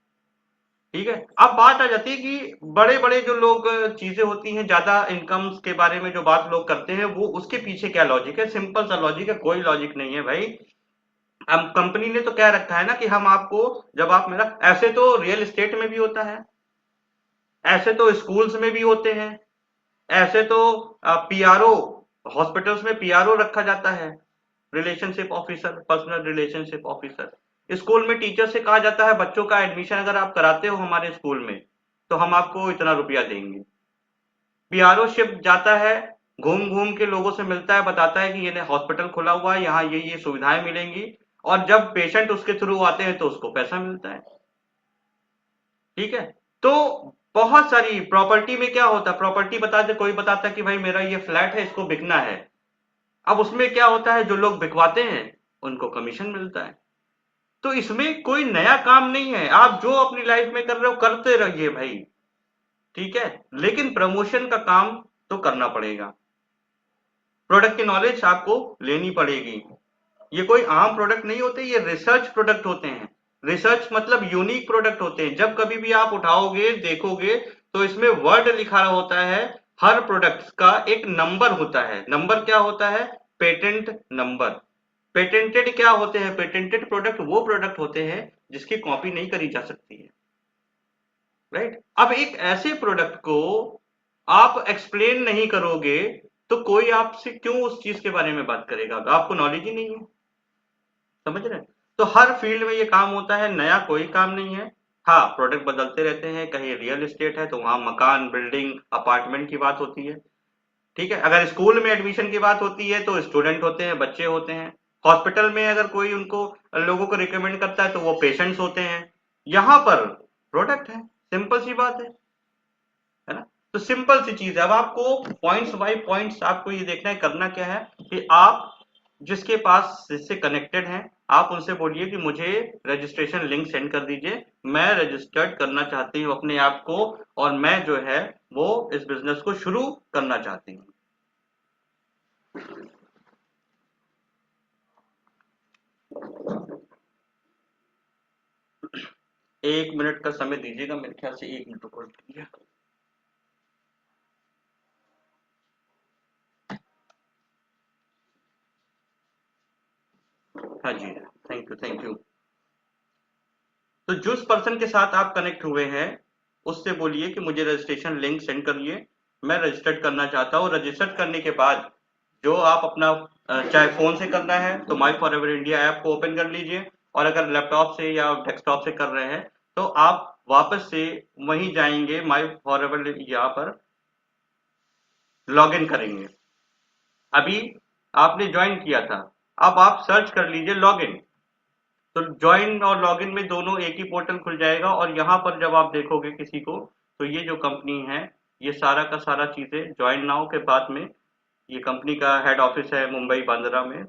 ठीक है, अब बात आ जाती है कि बड़े बड़े जो लोग चीजें होती हैं, ज्यादा इनकम्स के बारे में जो बात लोग करते हैं, वो उसके पीछे क्या लॉजिक है? सिंपल सा लॉजिक है, कोई लॉजिक नहीं है भाई। हम कंपनी ने तो कह रखा है ना कि हम आपको, जब आप मेरा, ऐसे तो रियल एस्टेट में भी होता है, ऐसे तो स्कूल्स में भी होते हैं, ऐसे तो पीआरओ, हॉस्पिटल्स में पीआरओ रखा जाता है, relationship officer, personal relationship officer. School में टीचर से कहा जाता है बच्चों का एडमिशन अगर आप कराते हो हमारे स्कूल में तो हम आपको इतना रुपया देंगे। पीआरओ शिप जाता है, घूम घूम के लोगों से मिलता है, बताता है कि ये हॉस्पिटल खुला हुआ है, यहाँ ये सुविधाएं मिलेंगी, और जब पेशेंट उसके थ्रू आते हैं तो उसको पैसा मिलता है। ठीक है। तो बहुत सारी प्रॉपर्टी में क्या होता है, प्रॉपर्टी बताते कोई बताता है कि भाई मेरा ये फ्लैट है, इसको बिकना है। अब उसमें क्या होता है, जो लोग बिकवाते हैं उनको कमीशन मिलता है। तो इसमें कोई नया काम नहीं है, आप जो अपनी लाइफ में कर रहे हो करते रहिए भाई, ठीक है। लेकिन प्रमोशन का काम तो करना पड़ेगा, प्रोडक्ट की नॉलेज आपको लेनी पड़ेगी। ये कोई आम प्रोडक्ट नहीं होते, ये रिसर्च प्रोडक्ट होते हैं। रिसर्च मतलब यूनिक प्रोडक्ट होते हैं। जब कभी भी आप उठाओगे देखोगे तो इसमें वर्ड लिखा होता है, हर प्रोडक्ट का एक नंबर होता है। नंबर क्या होता है, पेटेंट नंबर। पेटेंटेड क्या होते हैं, पेटेंटेड प्रोडक्ट वो प्रोडक्ट होते हैं जिसकी कॉपी नहीं करी जा सकती है, राइट। अब एक ऐसे प्रोडक्ट को आप एक्सप्लेन नहीं करोगे तो कोई आपसे क्यों उस चीज के बारे में बात करेगा, आपको नॉलेज ही नहीं है, समझ रहे हैं। तो हर फील्ड में ये काम होता है, नया कोई काम नहीं है। हाँ, प्रोडक्ट बदलते रहते हैं, कहीं रियल एस्टेट है तो वहां मकान, बिल्डिंग, अपार्टमेंट की बात होती है, ठीक है। अगर स्कूल में एडमिशन की बात होती है तो स्टूडेंट होते हैं, बच्चे होते हैं। हॉस्पिटल में अगर कोई उनको लोगों को रिकमेंड करता है तो वो पेशेंट्स होते हैं। यहाँ पर प्रोडक्ट है, सिंपल सी बात है ना। तो सिंपल सी चीज है। अब आपको पॉइंट्स बाय पॉइंट्स आपको ये देखना है, करना क्या है कि आप जिसके पास जिससे कनेक्टेड हैं आप उनसे बोलिए कि मुझे रजिस्ट्रेशन लिंक सेंड कर दीजिए, मैं रजिस्टर्ड करना चाहती हूँ अपने आप को, और मैं जो है वो इस बिजनेस को शुरू करना चाहती हूँ। 1 मिनट का समय दीजिएगा, मेरे ख्याल से 1 मिनट को दीजिए। हाँ जी, थैंक यू थैंक यू। तो जिस पर्सन के साथ आप कनेक्ट हुए हैं उससे बोलिए कि मुझे रजिस्ट्रेशन लिंक सेंड करिए, मैं रजिस्टर्ड करना चाहता हूँ। रजिस्टर्ड करने के बाद जो आप अपना चाहे फोन से करना है तो माई फॉर एवर इंडिया ऐप को ओपन कर लीजिए, और अगर लैपटॉप से या डेस्कटॉप से कर रहे हैं तो आप वापस से वहीं जाएंगे, माई फॉर एवर यहाँ पर लॉग इन करेंगे। अभी आपने ज्वाइन किया था, अब आप सर्च कर लीजिए लॉगिन। तो ज्वाइन और लॉगिन में दोनों एक ही पोर्टल खुल जाएगा, और यहाँ पर जब आप देखोगे किसी को तो ये जो कंपनी है, ये सारा का सारा चीजें ज्वाइन नाउ के बाद में, ये कंपनी का हेड ऑफिस है मुंबई बांद्रा में,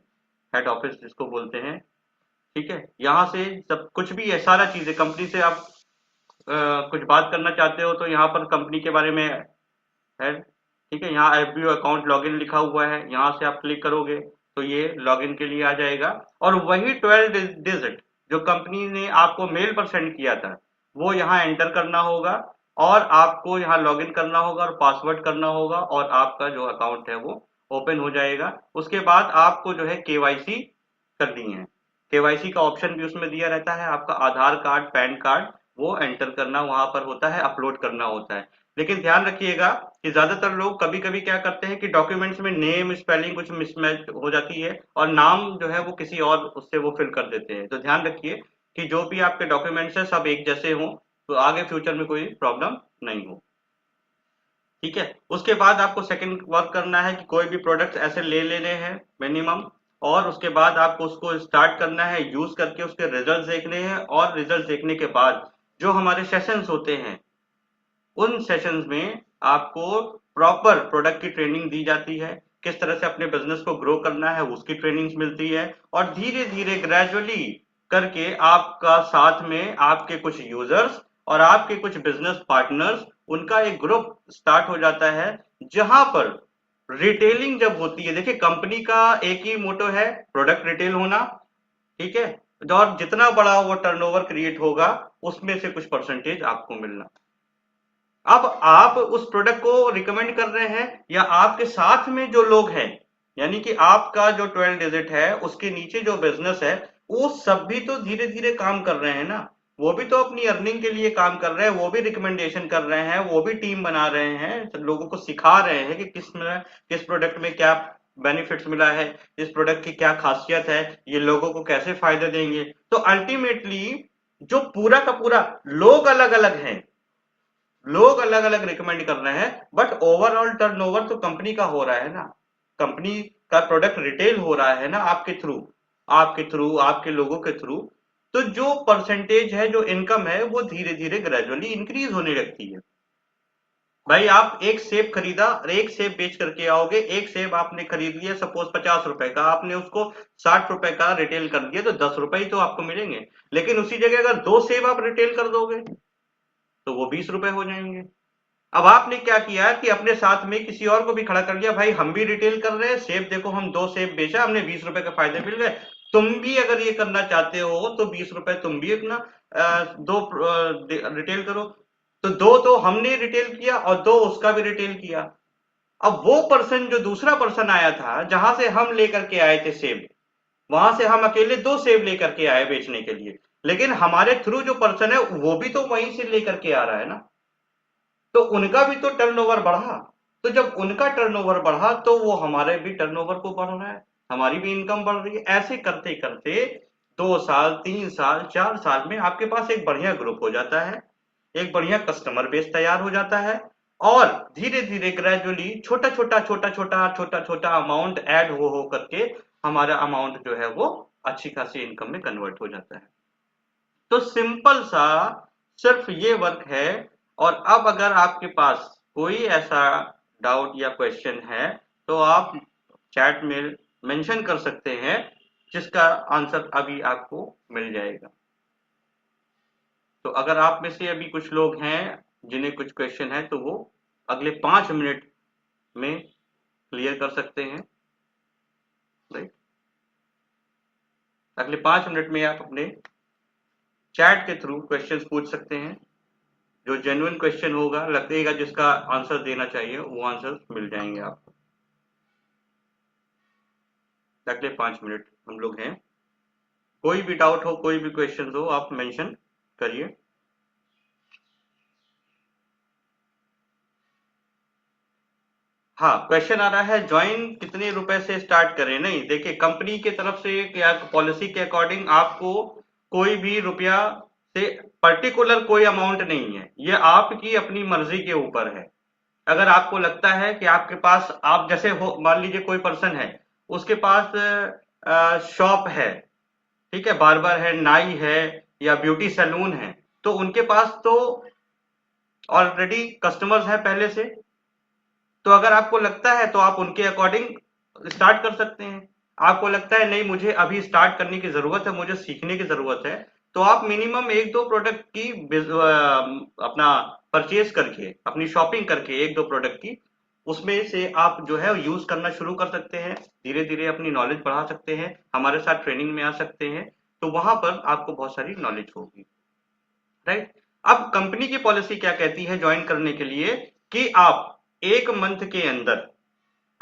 हेड ऑफिस जिसको बोलते हैं, ठीक है। यहाँ से सब कुछ भी है, सारा चीजें कंपनी से आप कुछ बात करना चाहते हो तो यहाँ पर कंपनी के बारे में है, ठीक है। यहाँ एफबीओ अकाउंट लॉगिन लिखा हुआ है, यहाँ से आप क्लिक करोगे तो ये लॉगिन के लिए आ जाएगा, और वही 12 डिजिट जो कंपनी ने आपको मेल पर सेंड किया था वो यहाँ एंटर करना होगा, और आपको यहाँ लॉगिन करना होगा और पासवर्ड करना होगा, और आपका जो अकाउंट है वो ओपन हो जाएगा। उसके बाद आपको जो है केवाईसी करनी है। केवाईसी का ऑप्शन भी उसमें दिया रहता है, आपका आधार कार्ड, पैन कार्ड वो एंटर करना वहां पर होता है, अपलोड करना होता है। लेकिन ध्यान रखिएगा कि ज्यादातर लोग कभी कभी क्या करते हैं कि डॉक्यूमेंट्स में नेम स्पेलिंग कुछ मिसमैच हो जाती है, और नाम जो है वो किसी और उससे वो फिल कर देते हैं। तो ध्यान रखिए कि जो भी आपके डॉक्यूमेंट्स है सब एक जैसे हों, तो आगे फ्यूचर में कोई प्रॉब्लम नहीं हो, ठीक है। उसके बाद आपको सेकंड वर्क करना है कि कोई भी प्रोडक्ट ऐसे ले लेने हैं मिनिमम, और उसके बाद आपको उसको स्टार्ट करना है, यूज करके उसके रिजल्ट देखने हैं, और रिजल्ट देखने के बाद जो हमारे सेशंस होते हैं उन सेशंस में आपको प्रॉपर प्रोडक्ट की ट्रेनिंग दी जाती है, किस तरह से अपने बिजनेस को ग्रो करना है उसकी ट्रेनिंग्स मिलती है, और धीरे धीरे ग्रेजुअली करके आपका साथ में आपके कुछ यूजर्स और आपके कुछ बिजनेस पार्टनर्स, उनका एक ग्रुप स्टार्ट हो जाता है, जहां पर रिटेलिंग जब होती है। देखिए कंपनी का एक ही मोटो है, प्रोडक्ट रिटेल होना, ठीक है। और जितना बड़ा वो टर्नओवर क्रिएट होगा उसमें से कुछ परसेंटेज आपको मिलना। अब आप उस प्रोडक्ट को रिकमेंड कर रहे हैं, या आपके साथ में जो लोग हैं, यानी कि आपका जो 12 डिजिट है उसके नीचे जो बिजनेस है, वो सब भी तो धीरे धीरे काम कर रहे हैं ना। वो भी तो अपनी अर्निंग के लिए काम कर रहे हैं, वो भी रिकमेंडेशन कर रहे हैं, वो भी टीम बना रहे हैं, तो लोगों को सिखा रहे हैं कि किस प्रोडक्ट में क्या बेनिफिट्स मिला है, इस प्रोडक्ट की क्या खासियत है, ये लोगों को कैसे फायदे देंगे। तो अल्टीमेटली जो पूरा का पूरा लोग अलग अलग हैं, लोग अलग अलग रिकमेंड कर रहे हैं, बट ओवरऑल टर्नओवर तो कंपनी का हो रहा है ना। कंपनी का प्रोडक्ट रिटेल हो रहा है ना, आपके थ्रू, आपके लोगों के थ्रू। तो जो परसेंटेज है, जो इनकम है, वो धीरे धीरे ग्रेजुअली इंक्रीज होने लगती है। भाई आप एक सेब खरीदा और एक सेब बेच करके आओगे, एक सेब आपने खरीद लिया सपोज 50 रुपए का, आपने उसको 60 रुपए का रिटेल कर दिया, तो 10 रुपए ही तो आपको मिलेंगे। लेकिन उसी जगह अगर दो सेब आप रिटेल कर दोगे तो वो 20 रुपए हो जाएंगे। अब आपने क्या किया कि अपने साथ में किसी और को भी खड़ा कर लिया, भाई हम भी रिटेल कर रहे हैं सेब, देखो हम दो सेब बेचा, हमने 20 रुपए का फायदे मिल गए, तुम भी अगर ये करना चाहते हो तो 20 रुपए तुम भी अपना दो रिटेल करो। तो दो तो हमने रिटेल किया और दो उसका भी रिटेल किया। अब वो पर्सन, जो दूसरा पर्सन आया था जहां से हम लेकर के आए थे सेब, वहां से हम अकेले दो सेब लेकर के आए बेचने के लिए, लेकिन हमारे थ्रू जो पर्सन है वो भी तो वहीं से लेकर के आ रहा है ना, तो उनका भी तो टर्नओवर बढ़ा। तो जब उनका टर्नओवर बढ़ा तो वो हमारे भी टर्नओवर को बढ़ रहा है, हमारी भी इनकम बढ़ रही है। ऐसे करते करते 2 साल, 3 साल, 4 साल में आपके पास एक बढ़िया ग्रुप हो जाता है, एक बढ़िया कस्टमर बेस तैयार हो जाता है, और धीरे धीरे ग्रेजुअली छोटा छोटा छोटा छोटा छोटा छोटा अमाउंट ऐड हो करके हमारा अमाउंट जो है वो अच्छी खासी इनकम में कन्वर्ट हो जाता है। तो सिंपल सा सिर्फ ये वर्क है। और अब अगर आपके पास कोई ऐसा डाउट या क्वेश्चन है तो आप चैट में मेंशन कर सकते हैं, जिसका आंसर अभी आपको मिल जाएगा। तो अगर आप में से अभी कुछ लोग हैं जिन्हें कुछ क्वेश्चन है तो वो अगले 5 मिनट में क्लियर कर सकते हैं, राइट। अगले 5 मिनट में आप अपने चैट के थ्रू क्वेश्चंस पूछ सकते हैं। जो जेन्युइन क्वेश्चन होगा, लगेगा जिसका आंसर देना चाहिए, वो आंसर मिल जाएंगे आपको। अगले 5 मिनट हम लोग हैं। कोई भी डाउट हो, कोई भी क्वेश्चन हो, आप मेंशन करिए। हाँ, क्वेश्चन आ रहा है ज्वाइन कितने रुपए से स्टार्ट करें। नहीं, देखिए कंपनी की तरफ से क्या पॉलिसी के अकॉर्डिंग आपको कोई भी रुपया से पर्टिकुलर कोई अमाउंट नहीं है, ये आपकी अपनी मर्जी के ऊपर है। अगर आपको लगता है कि आपके पास, आप जैसे हो, मान लीजिए कोई पर्सन है, उसके पास शॉप है, ठीक है, बार्बर है, नाई है, या ब्यूटी सैलून है, तो उनके पास तो ऑलरेडी कस्टमर्स हैं पहले से। तो अगर आपको लगता है तो आप उनके अकॉर्डिंग स्टार्ट कर सकते हैं। आपको लगता है नहीं मुझे अभी स्टार्ट करने की जरूरत है, मुझे सीखने की जरूरत है, तो आप मिनिमम एक दो प्रोडक्ट की अपना परचेज करके, अपनी शॉपिंग करके एक दो प्रोडक्ट की, उसमें से आप जो है यूज करना शुरू कर सकते हैं। धीरे धीरे अपनी नॉलेज बढ़ा सकते हैं, हमारे साथ ट्रेनिंग में आ सकते हैं, तो वहां पर आपको बहुत सारी नॉलेज होगी, राइट। अब कंपनी की पॉलिसी क्या कहती है ज्वाइन करने के लिए, कि आप एक मंथ के अंदर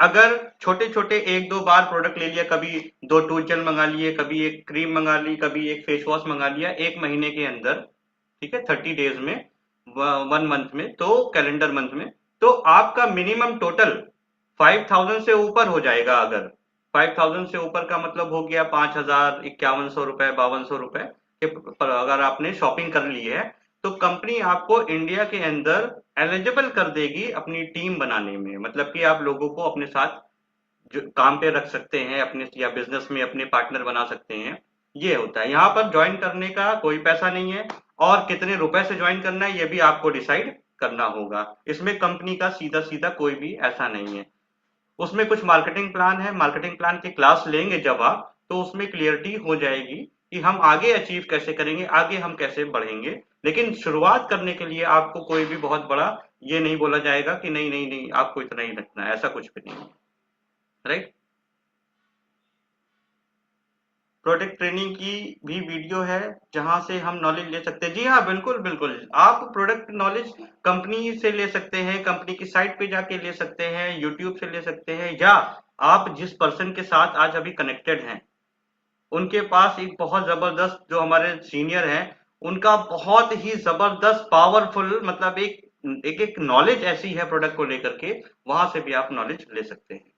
अगर छोटे छोटे एक दो बार प्रोडक्ट ले लिया, कभी दो टूथ मंगा लिए, कभी एक क्रीम मंगा ली, कभी एक फेस वॉश मंगा लिया, एक महीने के अंदर, ठीक है, 30 डेज में, 1 मंथ में, तो कैलेंडर मंथ में, तो आपका मिनिमम टोटल 5,000 से ऊपर हो जाएगा। अगर 5,000 से ऊपर का मतलब हो गया 5,000, 5,100 रुपए, 5,200 रुपए पर अगर आपने शॉपिंग कर ली है, तो कंपनी आपको इंडिया के अंदर एलिजिबल कर देगी अपनी टीम बनाने में। मतलब कि आप लोगों को अपने साथ जो काम पे रख सकते हैं, अपने या बिजनेस में अपने पार्टनर बना सकते हैं। ये होता है, यहाँ पर ज्वाइन करने का कोई पैसा नहीं है, और कितने रुपए से ज्वाइन करना है ये भी आपको डिसाइड करना होगा। इसमें कंपनी का सीधा सीधा कोई भी ऐसा नहीं है। उसमें कुछ मार्केटिंग प्लान है, मार्केटिंग प्लान की क्लास लेंगे जब आप, तो उसमें क्लियरिटी हो जाएगी कि हम आगे अचीव कैसे करेंगे, आगे हम कैसे बढ़ेंगे। लेकिन शुरुआत करने के लिए आपको कोई भी बहुत बड़ा ये नहीं बोला जाएगा कि नहीं नहीं नहीं आपको इतना ही रखना है, ऐसा कुछ भी नहीं है, राइट। प्रोडक्ट ट्रेनिंग की भी वीडियो है जहां से हम नॉलेज ले सकते हैं। जी हाँ, बिल्कुल बिल्कुल, आप प्रोडक्ट नॉलेज कंपनी से ले सकते हैं, कंपनी की साइट पे जाके ले सकते हैं, यूट्यूब से ले सकते हैं, या आप जिस पर्सन के साथ आज अभी कनेक्टेड हैं उनके पास एक बहुत जबरदस्त, जो हमारे सीनियर हैं, उनका बहुत ही जबरदस्त पावरफुल, मतलब एक एक एक नॉलेज ऐसी है प्रोडक्ट को लेकर के, वहां से भी आप नॉलेज ले सकते हैं।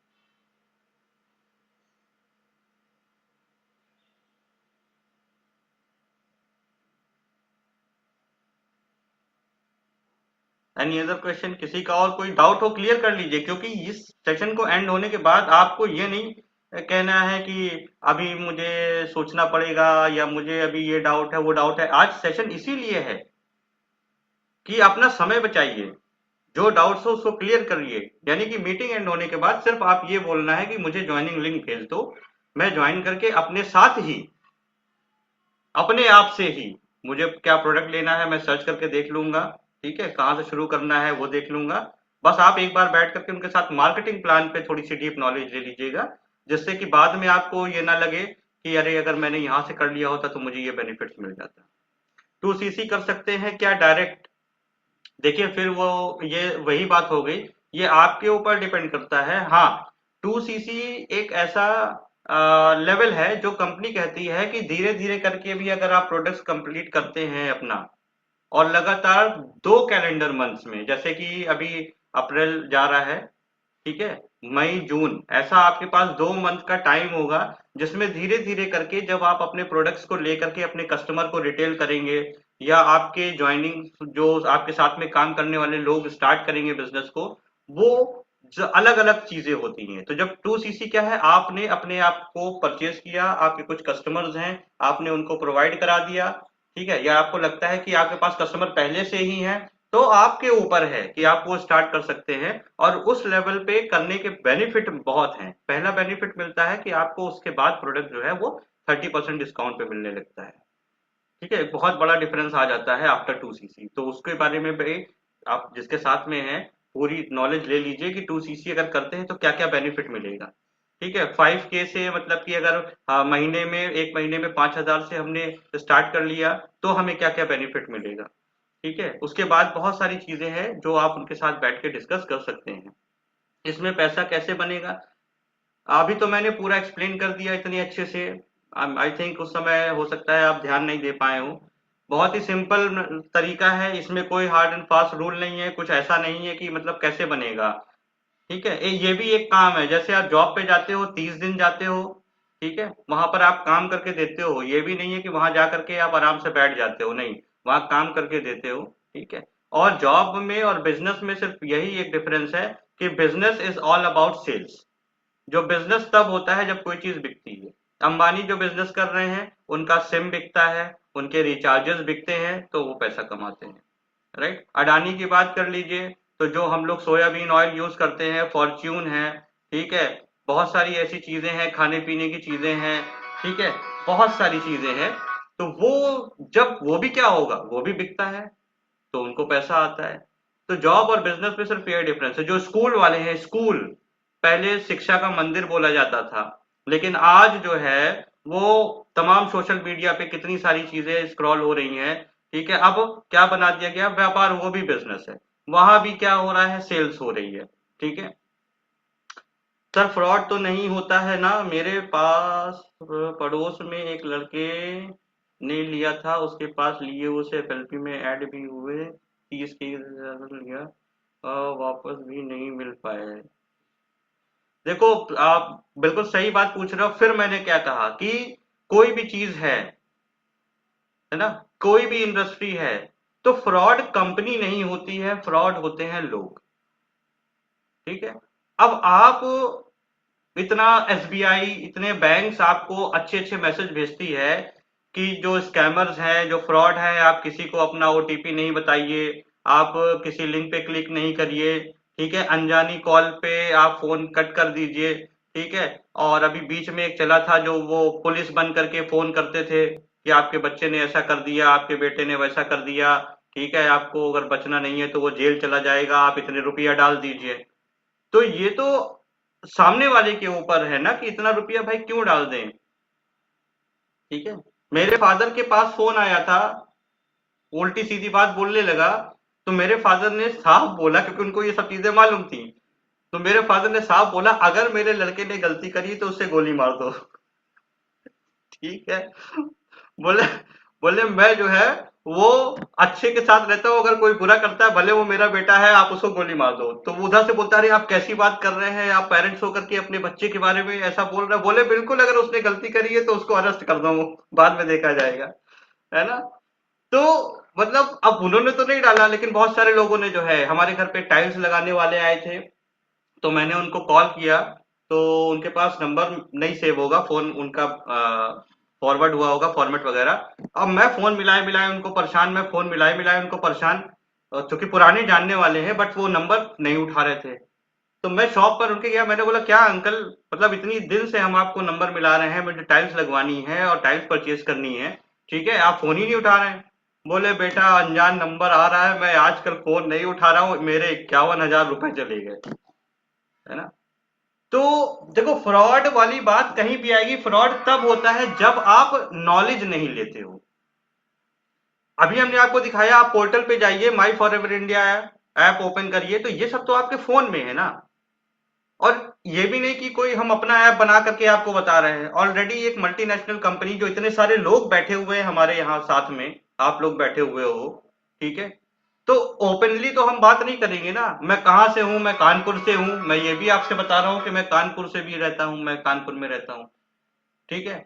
एनी अदर क्वेश्चन, किसी का और कोई डाउट हो क्लियर कर लीजिए, क्योंकि इस सेशन को एंड होने के बाद आपको ये नहीं कहना है कि अभी मुझे सोचना पड़ेगा, या मुझे अभी ये डाउट है वो डाउट है। आज सेशन इसीलिए है कि अपना समय बचाइए, जो डाउट्स हो उसको क्लियर करिए। यानी कि मीटिंग एंड होने के बाद सिर्फ आप ये बोलना है कि मुझे ज्वाइनिंग लिंक भेज दो, मैं ज्वाइन करके अपने साथ ही, अपने आप से ही, मुझे क्या प्रोडक्ट लेना है मैं सर्च करके देख लूंगा, ठीक है, कहाँ से शुरू करना है वो देख लूंगा। बस आप एक बार बैठ करके उनके साथ मार्केटिंग प्लान पे थोड़ी सी डीप नॉलेज ले लीजिएगा, जिससे कि बाद में आपको ये ना लगे कि अरे अगर मैंने यहाँ से कर लिया होता तो मुझे ये बेनिफिट्स मिल जाता। 2CC कर सकते हैं क्या डायरेक्ट? देखिए फिर वो ये वही बात हो गई, ये आपके ऊपर डिपेंड करता है। हाँ, 2CC एक ऐसा लेवल है जो कंपनी कहती है कि धीरे धीरे करके भी अगर आप प्रोडक्ट्स कंप्लीट करते हैं अपना, और लगातार 2 कैलेंडर मंथ्स में, जैसे कि अभी अप्रैल जा रहा है, ठीक है, मई जून, ऐसा आपके पास 2 मंथ का टाइम होगा, जिसमें धीरे धीरे करके जब आप अपने प्रोडक्ट्स को लेकर के अपने कस्टमर को रिटेल करेंगे, या आपके ज्वाइनिंग जो आपके साथ में काम करने वाले लोग स्टार्ट करेंगे बिजनेस को, वो अलग अलग चीजें होती हैं। तो जब 2CC क्या है, आपने अपने आप को परचेज किया, आपके कुछ कस्टमर्स हैं, आपने उनको प्रोवाइड करा दिया, ठीक है, या आपको लगता है कि आपके पास कस्टमर पहले से ही हैं, तो आपके ऊपर है कि आप वो स्टार्ट कर सकते हैं। और उस लेवल पे करने के बेनिफिट बहुत हैं। पहला बेनिफिट मिलता है कि आपको उसके बाद प्रोडक्ट जो है वो 30% डिस्काउंट पे मिलने लगता है, ठीक है, बहुत बड़ा डिफरेंस आ जाता है आफ्टर 2CC। तो उसके बारे में भी आप जिसके साथ में हैं पूरी नॉलेज ले लीजिए कि 2CC अगर करते हैं तो क्या क्या बेनिफिट मिलेगा, ठीक है। 5K से मतलब कि अगर महीने में, एक महीने में 5,000 से हमने स्टार्ट कर लिया, तो हमें क्या क्या बेनिफिट मिलेगा, ठीक है। उसके बाद बहुत सारी चीजें हैं जो आप उनके साथ बैठ के डिस्कस कर सकते हैं। इसमें पैसा कैसे बनेगा, अभी तो मैंने पूरा एक्सप्लेन कर दिया इतनी अच्छे से। आई थिंक उस समय हो सकता है आप ध्यान नहीं दे पाए हो। बहुत ही सिंपल तरीका है, इसमें कोई हार्ड एंड फास्ट रूल नहीं है, कुछ ऐसा नहीं है कि मतलब कैसे बनेगा, ठीक है। ये भी एक काम है, जैसे आप जॉब पे जाते हो, 30 दिन जाते हो, ठीक है, वहां पर आप काम करके देते हो, ये भी नहीं है कि वहां जा करके आप आराम से बैठ जाते हो, नहीं, वहां काम करके देते हो, ठीक है। और जॉब में और बिजनेस में सिर्फ यही एक डिफरेंस है कि business is all about sales. जो बिजनेस तब होता है जब कोई चीज बिकती है। अंबानी जो बिजनेस कर रहे हैं, उनका सिम बिकता है, उनके रिचार्जेस बिकते हैं, तो वो पैसा कमाते हैं, राइट। अडानी की बात कर लीजिए, तो जो हम लोग सोयाबीन ऑयल यूज करते हैं, फॉर्च्यून है, ठीक है, बहुत सारी ऐसी चीजें हैं, खाने पीने की चीजें हैं, ठीक है, बहुत सारी चीजें हैं। तो वो जब वो भी क्या होगा, वो भी बिकता है, तो उनको पैसा आता है। तो जॉब और बिजनेस में सिर्फ ये डिफरेंस है। जो स्कूल वाले हैं, स्कूल पहले शिक्षा का मंदिर बोला जाता था, लेकिन आज जो है वो तमाम सोशल मीडिया पे कितनी सारी चीजें स्क्रॉल हो रही हैं, ठीक है। अब क्या बना दिया गया, व्यापार वो भी बिजनेस है, वहां भी क्या हो रहा है, सेल्स हो रही है, ठीक है। सर फ्रॉड तो नहीं होता है ना, मेरे पास पड़ोस में एक लड़के ने लिया था, उसके पास लिए उसे एफएलपी में ऐड भी हुए, 30 के ज्यादा लिया, वापस भी नहीं मिल पाए। देखो, आप बिल्कुल सही बात पूछ रहे हो। फिर मैंने क्या कहा कि कोई भी चीज है ना, कोई भी इंडस्ट्री है, तो फ्रॉड कंपनी नहीं होती है, फ्रॉड होते हैं लोग, ठीक है। अब आप इतना एसबीआई, इतने बैंक्स आपको अच्छे अच्छे मैसेज भेजती है कि जो स्कैमर्स हैं, जो फ्रॉड है, आप किसी को अपना ओटीपी नहीं बताइए, आप किसी लिंक पे क्लिक नहीं करिए, ठीक है, अनजानी कॉल पे आप फोन कट कर दीजिए, ठीक है। और अभी बीच में एक चला था जो वो पुलिस बन करके फोन करते थे कि आपके बच्चे ने ऐसा कर दिया, आपके बेटे ने वैसा कर दिया, ठीक है, आपको अगर बचना नहीं है तो वो जेल चला जाएगा, आप इतने रुपया डाल दीजिए। तो ये तो सामने वाले के ऊपर है ना कि इतना रुपया भाई क्यों डाल दें, ठीक है। मेरे फादर के पास फोन आया था, उल्टी सीधी बात बोलने लगा, तो मेरे फादर ने साफ बोला, क्योंकि उनको ये सब चीजें मालूम थी, तो मेरे फादर ने साफ बोला अगर मेरे लड़के ने गलती करी तो उसे गोली मार दो। ठीक है। बोले बोले मैं जो है वो अच्छे के साथ रहता हूँ, अगर कोई बुरा करता है भले वो मेरा बेटा है, आप उसको गोली मार दो। तो वो उधर से बोलता है अरे आप कैसी बात कर रहे हैं, आप पेरेंट्स होकर के अपने बच्चे के बारे में ऐसा बोल रहे हैं। बोले बिल्कुल, अगर उसने गलती करी है तो उसको अरेस्ट कर दो, बाद में देखा जाएगा, है ना। तो मतलब अब उन्होंने तो नहीं डाला, लेकिन बहुत सारे लोगों ने जो है, हमारे घर पे टाइल्स लगाने वाले आए थे, तो मैंने उनको कॉल किया, तो उनके पास नंबर नहीं सेव होगा, फोन उनका फॉरवर्ड हुआ होगा फॉर्मेट वगैरह। अब मैं फोन मिलाए मिलाए उनको परेशान, मैं फोन मिलाए मिलाए उनको परेशान, चूंकि पुराने जानने वाले हैं, बट वो नंबर नहीं उठा रहे थे। तो मैं शॉप पर उनके गया, मैंने बोला क्या अंकल, मतलब इतनी दिन से हम आपको नंबर मिला रहे हैं, मुझे टाइल्स लगवानी है और टाइल्स परचेज करनी है, ठीक है, आप फोन ही नहीं उठा रहे हैं। बोले बेटा अनजान नंबर आ रहा है, मैं आजकल फोन नहीं उठा रहा हूँ, मेरे 51,000 रुपए चले गए, है ना। तो देखो फ्रॉड वाली बात कहीं भी आएगी, फ्रॉड तब होता है जब आप नॉलेज नहीं लेते हो। अभी हमने आपको दिखाया, आप पोर्टल पे जाइए, माई for ever India app open करिए, तो ये सब तो आपके फोन में है ना। और ये भी नहीं कि कोई हम अपना ऐप बना करके आपको बता रहे हैं, ऑलरेडी एक मल्टीनेशनल कंपनी जो इतने सारे लोग बैठे हुए हैं हमारे यहाँ साथ में, आप लोग बैठे हुए हो, ठीक है, तो ओपनली तो हम बात नहीं करेंगे ना। मैं कहाँ से हूँ, मैं कानपुर से हूँ, मैं ये भी आपसे बता रहा हूँ कि मैं कानपुर से भी रहता हूँ, मैं कानपुर में रहता हूँ, ठीक है,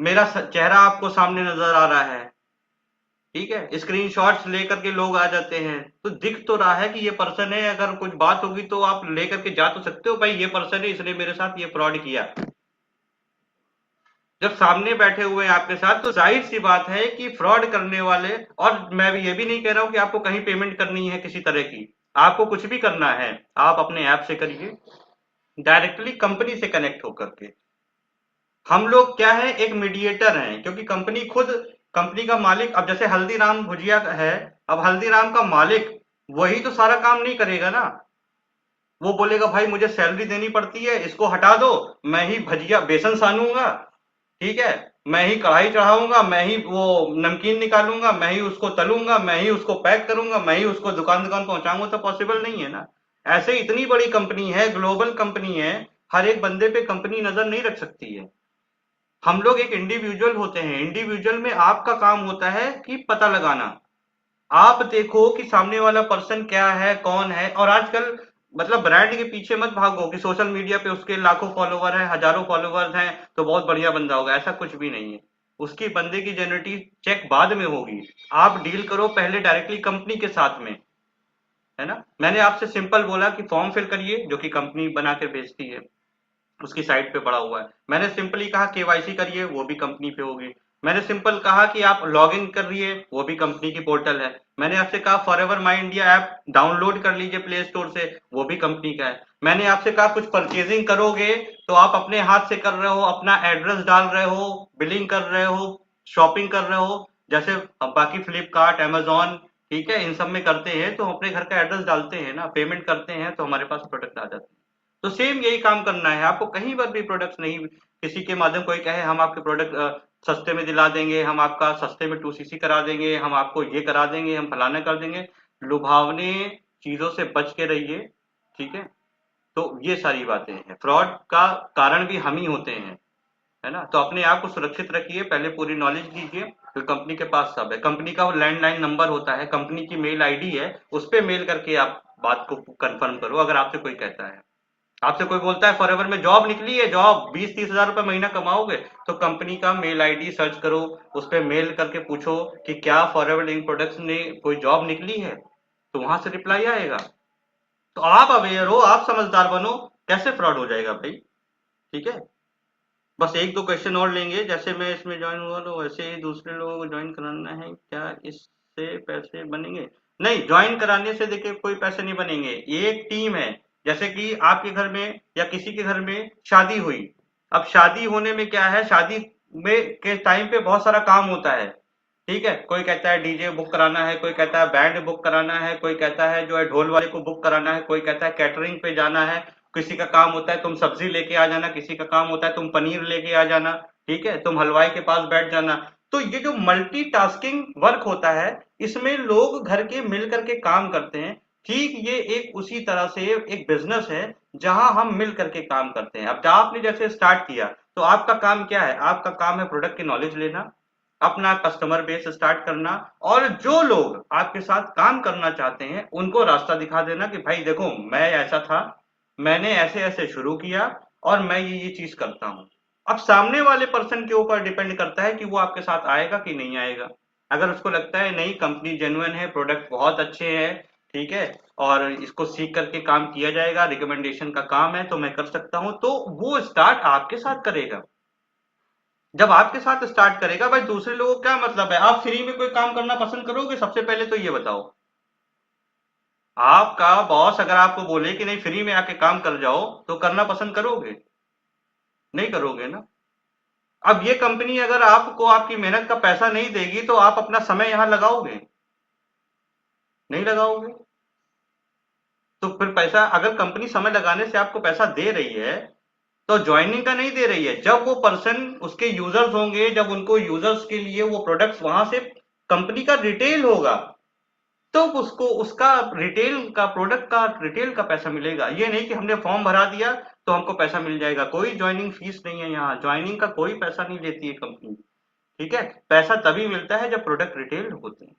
मेरा चेहरा आपको सामने नजर आ रहा है, ठीक है, स्क्रीनशॉट्स लेकर के लोग आ जाते हैं, तो दिख तो रहा है कि ये पर्सन है, अगर कुछ बात होगी तो आप लेकर के जा तो सकते हो, भाई ये पर्सन है, इसने मेरे साथ ये फ्रॉड किया। जब सामने बैठे हुए हैं आपके साथ, तो जाहिर सी बात है कि फ्रॉड करने वाले, और मैं भी ये भी नहीं कह रहा हूं कि आपको कहीं पेमेंट करनी है किसी तरह की, आपको कुछ भी करना है आप अपने ऐप से करिए, डायरेक्टली कंपनी से कनेक्ट होकर के। हम लोग क्या है, एक मीडिएटर हैं, क्योंकि कंपनी खुद, कंपनी का मालिक, अब जैसे हल्दीराम भुजिया है, अब हल्दीराम का मालिक वही तो सारा काम नहीं करेगा ना। वो बोलेगा भाई मुझे सैलरी देनी पड़ती है, इसको हटा दो, मैं ही भजिया बेसन सानूंगा, ठीक है, मैं ही कढ़ाई चढ़ाऊंगा, मैं ही वो नमकीन निकालूंगा, मैं ही उसको तलूंगा, मैं ही उसको पैक करूंगा, मैं ही उसको दुकान दुकान पहुंचाऊंगा, तो पॉसिबल नहीं है ना। ऐसे इतनी बड़ी कंपनी है, ग्लोबल कंपनी है, हर एक बंदे पे कंपनी नजर नहीं रख सकती है। हम लोग एक इंडिविजुअल होते हैं, इंडिविजुअल में आपका काम होता है कि पता लगाना, आप देखो कि सामने वाला पर्सन क्या है, कौन है। और आजकल मतलब ब्रांड के पीछे मत भागो कि सोशल मीडिया पे उसके लाखों फॉलोवर हैं, हजारों फॉलोवर्स हैं, तो बहुत बढ़िया बंदा होगा, ऐसा कुछ भी नहीं है। उसकी बंदे की जेन्युइनिटी चेक बाद में होगी, आप डील करो पहले डायरेक्टली कंपनी के साथ में, है ना। मैंने आपसे सिंपल बोला कि फॉर्म फिल करिए, जो कि कंपनी बना के भेजती है, उसकी साइट पे पड़ा हुआ है। मैंने सिंपली कहा केवाईसी करिए, वो भी कंपनी पे होगी। मैंने सिंपल कहा कि आप लॉग इन करिए, वो भी कंपनी की पोर्टल है। मैंने आपसे कहा for ever my India app download कर लीजिए प्ले स्टोर से, वो भी कंपनी का है। मैंने आपसे कहा कुछ परचेजिंग करोगे तो आप अपने हाथ से कर रहे हो, अपना एड्रेस डाल रहे हो, बिलिंग कर रहे हो, शॉपिंग कर रहे हो, जैसे बाकी फ्लिपकार्ट अमेजोन, ठीक है, इन सब में करते हैं, तो हम अपने घर का एड्रेस डालते हैं ना, पेमेंट करते हैं, तो हमारे पास प्रोडक्ट आ जाते हैं। तो सेम यही काम करना है आपको, कहीं पर भी प्रोडक्ट्स नहीं, किसी के माध्यम कोई कहे हम आपके प्रोडक्ट सस्ते में दिला देंगे, हम आपका सस्ते में 2cc करा देंगे, हम आपको ये करा देंगे, हम फलाना कर देंगे, लुभावने चीजों से बच के रहिए, ठीक है। तो ये सारी बातें हैं, फ्रॉड का कारण भी हम ही होते हैं, है ना। तो अपने आप को सुरक्षित रखिए, पहले पूरी नॉलेज लीजिए, फिर कंपनी के पास सब है, कंपनी का लैंडलाइन नंबर होता है, कंपनी की मेल आईडी है, उस पर मेल करके आप बात को कंफर्म करो। अगर आपसे कोई कहता है, आपसे कोई बोलता है फॉरएवर में जॉब निकली है, जॉब 20-30 हजार रुपए महीना कमाओगे, तो कंपनी का मेल आईडी सर्च करो, उस पर मेल करके पूछो कि क्या फॉरएवर लिंक प्रोडक्ट्स ने कोई जॉब निकली है, तो वहां से रिप्लाई आएगा। तो आप अवेयर हो, आप समझदार बनो, कैसे फ्रॉड हो जाएगा भाई, ठीक है। बस एक दो क्वेश्चन और लेंगे, जैसे मैं इसमें ज्वाइन हुआ तो वैसे ही दूसरे लोगों को ज्वाइन कराना है, क्या इससे पैसे बनेंगे? नहीं, ज्वाइन कराने से देखिए कोई पैसे नहीं बनेंगे, ये एक टीम है। जैसे कि आपके घर में या किसी के घर में शादी हुई, अब शादी होने में क्या है, शादी में के टाइम पे बहुत सारा काम होता है, ठीक है, कोई कहता है डीजे बुक कराना है, कोई कहता है बैंड बुक कराना है, कोई कहता है जो है ढोल वाले को बुक कराना है, कोई कहता है कैटरिंग पे जाना है, किसी का काम होता है तुम सब्जी लेके आ जाना, किसी का काम होता है तुम पनीर लेके आ जाना, ठीक है, तुम हलवाई के पास बैठ जाना। तो ये जो मल्टीटास्किंग वर्क होता है, इसमें लोग घर के मिल करके काम करते हैं, ठीक, ये एक उसी तरह से एक बिजनेस है जहां हम मिल करके काम करते हैं। अब आपने जैसे स्टार्ट किया, तो आपका काम क्या है, आपका काम है प्रोडक्ट की नॉलेज लेना, अपना कस्टमर बेस स्टार्ट करना, और जो लोग आपके साथ काम करना चाहते हैं उनको रास्ता दिखा देना कि भाई देखो मैं ऐसा था, मैंने ऐसे ऐसे शुरू किया, और मैं ये चीज करता हूँ। अब सामने वाले पर्सन के ऊपर डिपेंड करता है कि वो आपके साथ आएगा कि नहीं आएगा। अगर उसको लगता है नहीं कंपनी जेन्युइन है, प्रोडक्ट बहुत अच्छे हैं, ठीक है, और इसको सीख करके काम किया जाएगा, रिकमेंडेशन का काम है तो मैं कर सकता हूँ, तो वो स्टार्ट आपके साथ करेगा। जब आपके साथ स्टार्ट करेगा भाई, दूसरे लोगों को क्या मतलब है? आप फ्री में कोई काम करना पसंद करोगे? सबसे पहले तो ये बताओ। आपका बॉस अगर आपको बोले कि नहीं फ्री में आके काम कर जाओ, तो करना पसंद करोगे? नहीं करोगे ना। अब ये कंपनी अगर आपको आपकी मेहनत का पैसा नहीं देगी, तो आप अपना समय यहां लगाओगे? नहीं लगाओगे। तो फिर पैसा, अगर कंपनी समय लगाने से आपको पैसा दे रही है, तो ज्वाइनिंग का नहीं दे रही है। जब वो पर्सन उसके यूजर्स होंगे, जब उनको यूजर्स के लिए वो प्रोडक्ट्स वहां से कंपनी का रिटेल होगा, तो उसको उसका रिटेल का प्रोडक्ट का रिटेल का पैसा मिलेगा। ये नहीं कि हमने फॉर्म भरा दिया तो हमको पैसा मिल जाएगा। कोई ज्वाइनिंग फीस नहीं है यहाँ, ज्वाइनिंग का कोई पैसा नहीं लेती है कंपनी। ठीक है, पैसा तभी मिलता है जब प्रोडक्ट रिटेल होते हैं।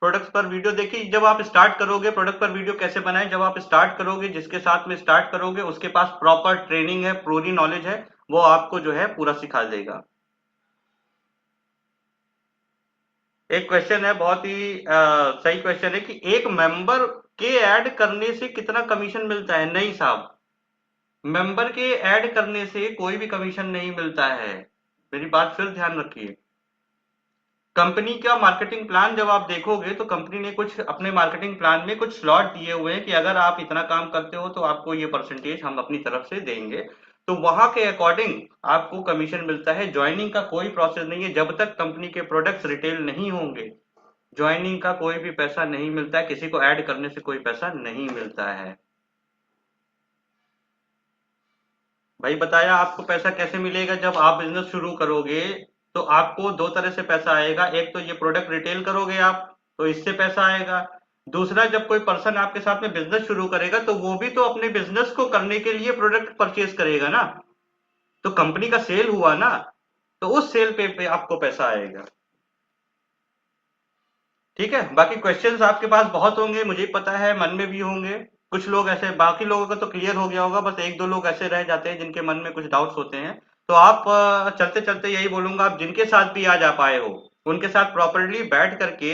प्रोडक्ट्स पर वीडियो देखिए, जब आप स्टार्ट करोगे प्रोडक्ट पर वीडियो कैसे बनाएं, जब आप स्टार्ट करोगे, जिसके साथ में स्टार्ट करोगे उसके पास प्रॉपर ट्रेनिंग है, पूरी नॉलेज है, वो आपको जो है पूरा सिखा देगा। एक क्वेश्चन है, बहुत ही सही क्वेश्चन है, कि एक मेंबर के ऐड करने से कितना कमीशन मिलता है? नहीं साहब, मेंबर के ऐड करने से कोई भी कमीशन नहीं मिलता है। मेरी बात फिर ध्यान रखिए। कंपनी का मार्केटिंग प्लान जब आप देखोगे, तो कंपनी ने कुछ अपने मार्केटिंग प्लान में कुछ स्लॉट दिए हुए हैं कि अगर आप इतना काम करते हो तो आपको ये परसेंटेज हम अपनी तरफ से देंगे। तो वहां के अकॉर्डिंग आपको कमीशन मिलता है। ज्वाइनिंग का कोई प्रोसेस नहीं है, जब तक कंपनी के प्रोडक्ट्स रिटेल नहीं होंगे ज्वाइनिंग का कोई भी पैसा नहीं मिलता है, किसी को ऐड करने से कोई पैसा नहीं मिलता है। भाई बताया आपको पैसा कैसे मिलेगा। जब आप बिजनेस शुरू करोगे, तो आपको दो तरह से पैसा आएगा। एक तो ये प्रोडक्ट रिटेल करोगे आप, तो इससे पैसा आएगा। दूसरा, जब कोई पर्सन आपके साथ में बिजनेस शुरू करेगा, तो वो भी तो अपने बिजनेस को करने के लिए प्रोडक्ट परचेज करेगा ना। तो कंपनी का सेल हुआ ना, तो उस सेल पे आपको पैसा आएगा। ठीक है, बाकी क्वेश्चंस आपके पास बहुत होंगे, मुझे पता है, मन में भी होंगे। कुछ लोग ऐसे, बाकी लोगों का तो क्लियर हो गया होगा, बस एक दो लोग ऐसे रह जाते हैं जिनके मन में कुछ डाउट्स होते हैं। तो आप चलते चलते यही बोलूंगा, आप जिनके साथ भी आज आ पाए हो, उनके साथ प्रॉपरली बैठ करके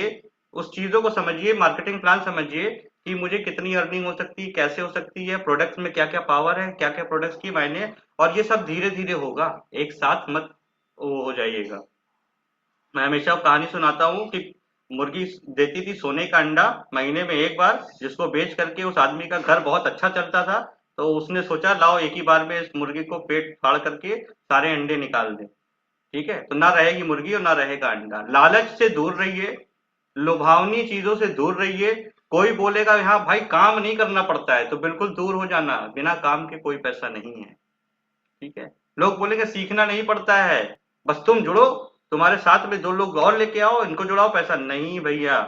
उस चीजों को समझिए, मार्केटिंग प्लान समझिए कि मुझे कितनी अर्निंग हो सकती है, कैसे हो सकती है, प्रोडक्ट्स में क्या क्या पावर है, क्या क्या प्रोडक्ट्स की मायने। और ये सब धीरे धीरे होगा, एक साथ मत वो हो जाइएगा। मैं हमेशा कहानी सुनाता हूँ कि मुर्गी देती थी सोने का अंडा महीने में एक बार, जिसको बेच करके उस आदमी का घर बहुत अच्छा चलता था। तो उसने सोचा लाओ एक ही बार में इस मुर्गी को पेट फाड़ करके सारे अंडे निकाल दे। ठीक है, तो ना रहेगी मुर्गी और ना रहेगा अंडा। लालच से दूर रहिए, लुभावनी चीजों से दूर रहिए। कोई बोलेगा हाँ भाई काम नहीं करना पड़ता है, तो बिल्कुल दूर हो जाना, बिना काम के कोई पैसा नहीं है। ठीक है, लोग बोलेंगे सीखना नहीं पड़ता है, बस तुम जुड़ो, तुम्हारे साथ में दो लोग और लेके आओ, इनको जुड़ाओ, पैसा नहीं भैया।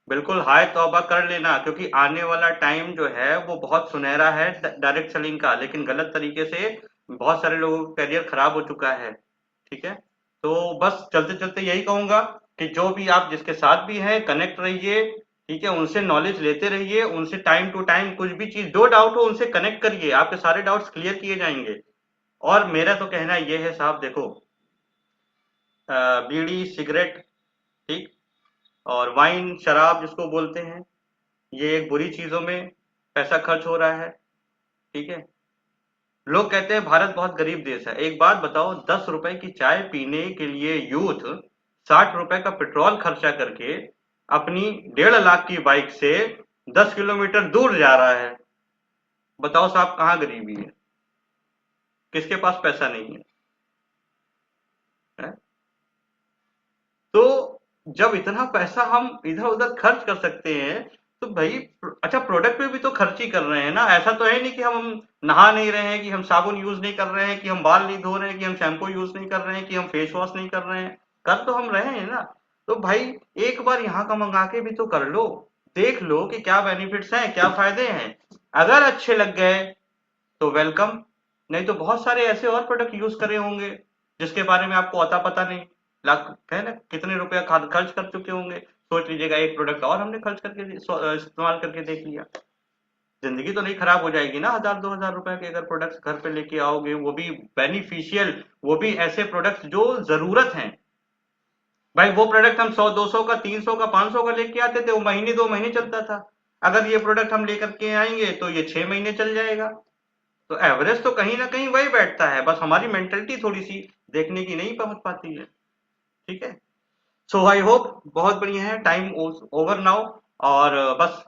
बिल्कुल हाय तौबा कर लेना, क्योंकि आने वाला टाइम जो है वो बहुत सुनहरा है डायरेक्ट सेलिंग का, लेकिन गलत तरीके से बहुत सारे लोगों का करियर खराब हो चुका है। ठीक है, तो बस चलते चलते यही कहूंगा कि जो भी आप जिसके साथ भी हैं कनेक्ट रहिए। ठीक है, उनसे नॉलेज लेते रहिए, उनसे टाइम टू टाइम कुछ भी चीज दो डाउट हो उनसे कनेक्ट करिए, आपके सारे डाउट्स क्लियर किए जाएंगे। और मेरा तो कहना ये है साहब, देखो, बीड़ी सिगरेट, ठीक, और वाइन शराब जिसको बोलते हैं, ये एक बुरी चीजों में पैसा खर्च हो रहा है। ठीक है, लोग कहते हैं भारत बहुत गरीब देश है। एक बात बताओ, 10 रुपए की चाय पीने के लिए यूथ 60 रुपए का पेट्रोल खर्चा करके अपनी 1.5 लाख की बाइक से 10 किलोमीटर दूर जा रहा है। बताओ साहब, कहाँ गरीबी है? किसके पास पैसा नहीं है, है? तो जब इतना पैसा हम इधर उधर खर्च कर सकते हैं, तो भाई अच्छा प्रोडक्ट पे भी तो खर्च ही कर रहे हैं ना। ऐसा तो है नहीं कि हम नहा नहीं रहे हैं, कि हम साबुन यूज नहीं कर रहे हैं, कि हम बाल नहीं धो रहे हैं, कि हम शैम्पू यूज नहीं कर रहे हैं, कि हम फेस वॉश नहीं कर रहे हैं। कर तो हम रहे हैं ना। तो भाई एक बार यहाँ का मंगा के भी तो कर लो, देख लो कि क्या बेनिफिट्स हैं, क्या फायदे हैं। अगर अच्छे लग गए तो वेलकम, नहीं तो बहुत सारे ऐसे और प्रोडक्ट यूज करे होंगे जिसके बारे में आपको अता पता नहीं। लाख है ना, कितने रुपया खर्च कर चुके होंगे। सोच लीजिएगा एक प्रोडक्ट और हमने खर्च करके इस्तेमाल करके देख लिया। जिंदगी तो नहीं खराब हो जाएगी ना 1000-2000 रुपए के अगर प्रोडक्ट्स घर पे लेके आओगे, वो भी बेनिफिशियल, वो भी ऐसे प्रोडक्ट्स जो जरूरत हैं। भाई वो प्रोडक्ट हम 100-200 का, 300 का, 500 का लेके आते थे, वो महीने 2 महीने चलता था। अगर ये प्रोडक्ट हम लेकर के आएंगे तो ये 6 महीने चल जाएगा। तो एवरेज तो कहीं ना कहीं वही बैठता है, बस हमारी मेंटेलिटी थोड़ी सी देखने की नहीं पहुंच पाती है। ठीक है। सो आई होप बहुत बढ़िया है, टाइम ओवर नाउ। और बस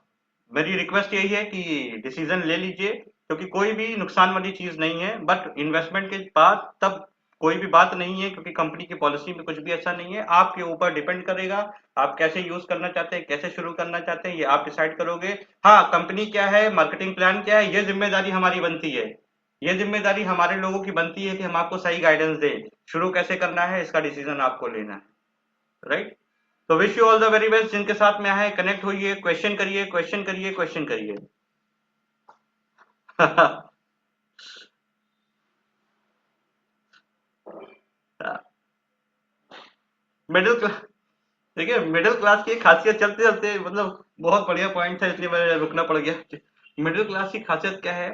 मेरी रिक्वेस्ट यही है कि डिसीजन ले लीजिए, क्योंकि कोई भी नुकसान वाली चीज नहीं है, बट इन्वेस्टमेंट के बाद तब कोई भी बात नहीं है, क्योंकि कंपनी की पॉलिसी में कुछ भी ऐसा नहीं है, आपके ऊपर डिपेंड करेगा। आप कैसे यूज करना चाहते हैं, कैसे शुरू करना चाहते हैं, ये आप डिसाइड करोगे। हाँ, कंपनी क्या है, मार्केटिंग प्लान क्या है, ये जिम्मेदारी हमारी बनती है। ये जिम्मेदारी हमारे लोगों की बनती है कि हम आपको सही गाइडेंस दें, शुरू कैसे करना है इसका डिसीजन आपको लेना है। राइट। तो wish you all the very best. जिनके साथ में आए कनेक्ट होइए, क्वेश्चन करिए, क्वेश्चन करिए, क्वेश्चन करिए। मिडिल क्लास, देखिए मिडिल क्लास की खासियत, चलते चलते मतलब बहुत बढ़िया पॉइंट था इसलिए मैं रुकना पड़ गया। मिडिल क्लास की खासियत क्या है?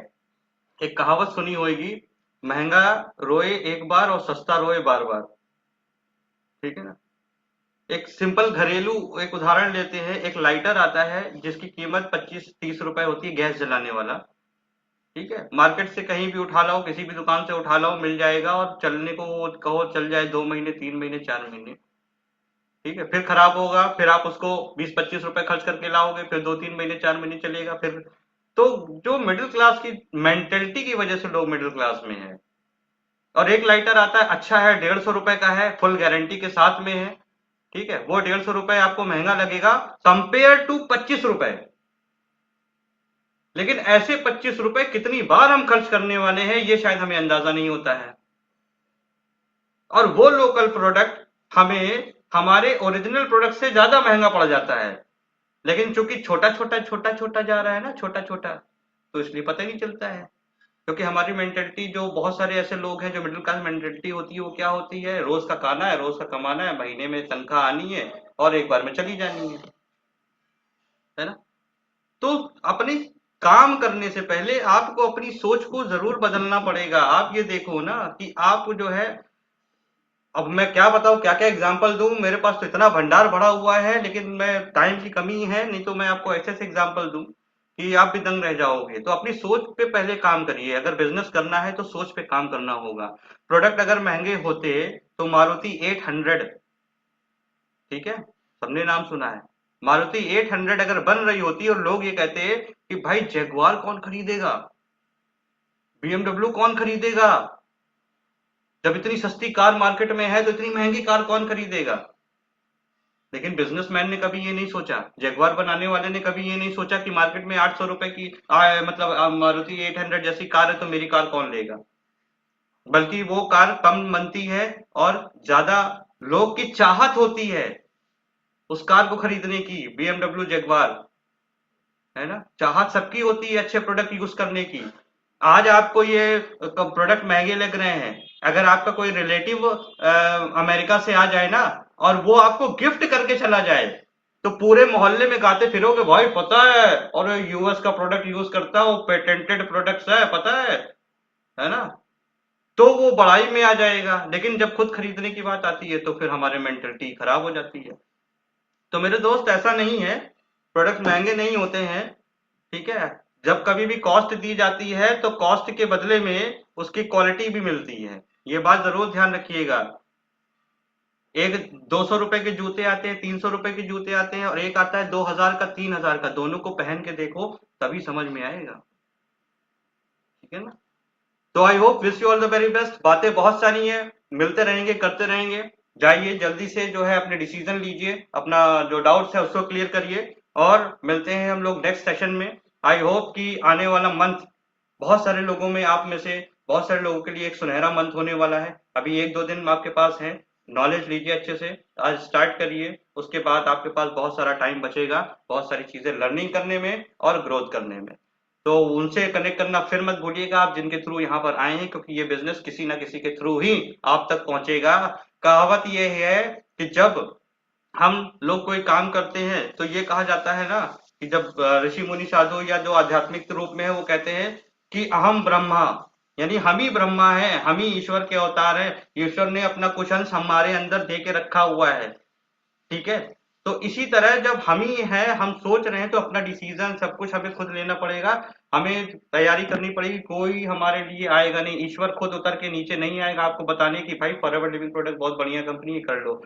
एक कहावत सुनी होगी, महंगा रोए एक बार और सस्ता रोए बार बार। ठीक है ना। एक सिंपल घरेलू एक उदाहरण लेते हैं। एक लाइटर आता है जिसकी कीमत 25-30 रुपए होती है, गैस जलाने वाला। ठीक है, मार्केट से कहीं भी उठा लाओ, किसी भी दुकान से उठा लाओ, मिल जाएगा, और चलने को वो कहो चल जाए 2 महीने, 3 महीने, 4 महीने। ठीक है, फिर खराब होगा, फिर आप उसको 20-25 रुपए खर्च करके लाओगे, फिर 2-3 महीने, 4 महीने चलेगा फिर। तो जो मिडिल क्लास की मेंटेलिटी की वजह से लोग मिडिल क्लास में है। और एक लाइटर आता है, अच्छा है, 150 रुपए का है, फुल गारंटी के साथ में है। ठीक है, वो 150 रुपए आपको महंगा लगेगा कंपेयर टू 25 रुपए। लेकिन ऐसे 25 रुपए कितनी बार हम खर्च करने वाले हैं, ये शायद हमें अंदाजा नहीं होता है। और वो लोकल प्रोडक्ट हमें हमारे ओरिजिनल प्रोडक्ट से ज्यादा महंगा पड़ जाता है। लेकिन चूंकि छोटा छोटा छोटा छोटा जा रहा है ना, छोटा छोटा, तो इसलिए पता ही नहीं चलता है। क्योंकि हमारी मेंटेलिटी, जो बहुत सारे ऐसे लोग हैं जो मिडिल क्लास मेंटेलिटी होती है, वो क्या होती है, रोज का खाना है, रोज का कमाना है, महीने में तनख्वाह आनी है और एक बार में चली जानी है ना। तो अपने काम करने से पहले आपको अपनी सोच को जरूर बदलना पड़ेगा। आप ये देखो ना कि आप जो है, अब मैं क्या बताऊं, क्या क्या एग्जांपल दूं, मेरे पास तो इतना भंडार भरा हुआ है, लेकिन मैं टाइम की कमी है, नहीं तो मैं आपको ऐसे ऐसे एग्जांपल दूं कि आप भी दंग रह जाओगे। तो अपनी सोच पे पहले काम करिए। अगर बिजनेस करना है तो सोच पे काम करना होगा। प्रोडक्ट अगर महंगे होते तो मारुति 800, ठीक है, सबने नाम सुना है, मारुति 800 अगर बन रही होती और लोग ये कहते कि भाई जगुआर कौन खरीदेगा, बीएमडब्ल्यू कौन खरीदेगा, जब इतनी सस्ती कार मार्केट में है तो इतनी महंगी कार कौन खरीदेगा। लेकिन बिजनेसमैन ने कभी ये नहीं सोचा, जगुआर बनाने वाले ने कभी ये नहीं सोचा कि मार्केट में 800 रुपए की मतलब मारुति 800 जैसी कार है तो मेरी कार कौन लेगा। बल्कि वो कार कम बनती है और ज्यादा लोग की चाहत होती है उस कार को खरीदने की, बीएमडब्ल्यू जगुआर, है ना। चाहत सबकी होती है अच्छे प्रोडक्ट यूज करने की। आज आपको ये प्रोडक्ट महंगे लग रहे हैं, अगर आपका कोई रिलेटिव अमेरिका से आ जाए ना और वो आपको गिफ्ट करके चला जाए, तो पूरे मोहल्ले में गाते फिरोगे, भाई पता है, और यूएस का प्रोडक्ट यूज करता है, वो पेटेंटेड प्रोडक्ट्स है, पता है ना। तो वो बड़ाई में आ जाएगा, लेकिन जब खुद खरीदने की बात आती है तो फिर हमारे मेंटेलिटी खराब हो जाती है। तो मेरे दोस्त ऐसा नहीं है, प्रोडक्ट महंगे नहीं होते हैं। ठीक है, जब कभी भी कॉस्ट दी जाती है तो कॉस्ट के बदले में उसकी क्वालिटी भी मिलती है, ये बात जरूर ध्यान रखिएगा। एक 200 रुपए के जूते आते हैं, 300 रुपए के जूते आते हैं, और एक आता है 2000 का, 3000 का, दोनों को पहन के देखो तभी समझ में आएगा। ठीक है ना। तो I hope, wish you all the very best. बातें बहुत सारी हैं, मिलते रहेंगे, करते रहेंगे। जाइए जल्दी से जो है अपने डिसीजन लीजिए, अपना जो डाउट्स है उसको क्लियर करिए, और मिलते हैं हम लोग नेक्स्ट सेशन में। आई होप कि आने वाला मंथ बहुत सारे लोगों में, आप में से बहुत सारे लोगों के लिए एक सुनहरा मंथ होने वाला है। अभी 1-2 दिन आपके पास है, नॉलेज लीजिए अच्छे से, आज स्टार्ट करिए, उसके बाद आपके पास बहुत सारा टाइम बचेगा बहुत सारी चीजें लर्निंग करने में और ग्रोथ करने में। तो उनसे कनेक्ट करना फिर मत भूलिएगा, आप जिनके थ्रू यहाँ पर आए हैं, क्योंकि ये बिजनेस किसी ना किसी के थ्रू ही आप तक पहुंचेगा। कहावत ये है कि जब हम लोग कोई काम करते हैं तो ये कहा जाता है ना कि जब ऋषि मुनि साधु या जो आध्यात्मिक रूप में है वो कहते हैं कि अहम ब्रह्मा, यानी हम ही ब्रह्मा है, हम ही ईश्वर के अवतार है, ईश्वर ने अपना कुछ अंश हमारे अंदर दे के रखा हुआ है। ठीक है। तो इसी तरह जब हम ही हैं, हम सोच रहे हैं, तो अपना डिसीजन सब कुछ हमें खुद लेना पड़ेगा। हमें तैयारी करनी पड़ेगी, कोई हमारे लिए आएगा नहीं, ईश्वर खुद उतर के नीचे नहीं आएगा आपको बताने की भाई फॉरएवर लिविंग प्रोडक्ट बहुत बढ़िया कंपनी है, कर लो।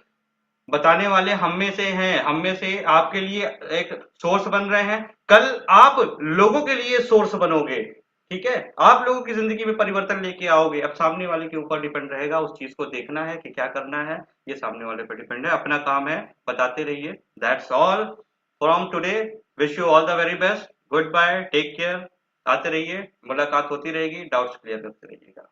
बताने वाले हम में से हैं, हम में से आपके लिए एक सोर्स बन रहे हैं, कल आप लोगों के लिए सोर्स बनोगे। ठीक है। आप लोगों की जिंदगी में परिवर्तन लेके आओगे। अब सामने वाले के ऊपर डिपेंड रहेगा, उस चीज को देखना है कि क्या करना है, ये सामने वाले पर डिपेंड है। अपना काम है बताते रहिए। That's all from today. Wish you all the very best. Good bye, take care. आते रहिए, मुलाकात होती रहेगी, डाउट्स क्लियर करते रहिएगा।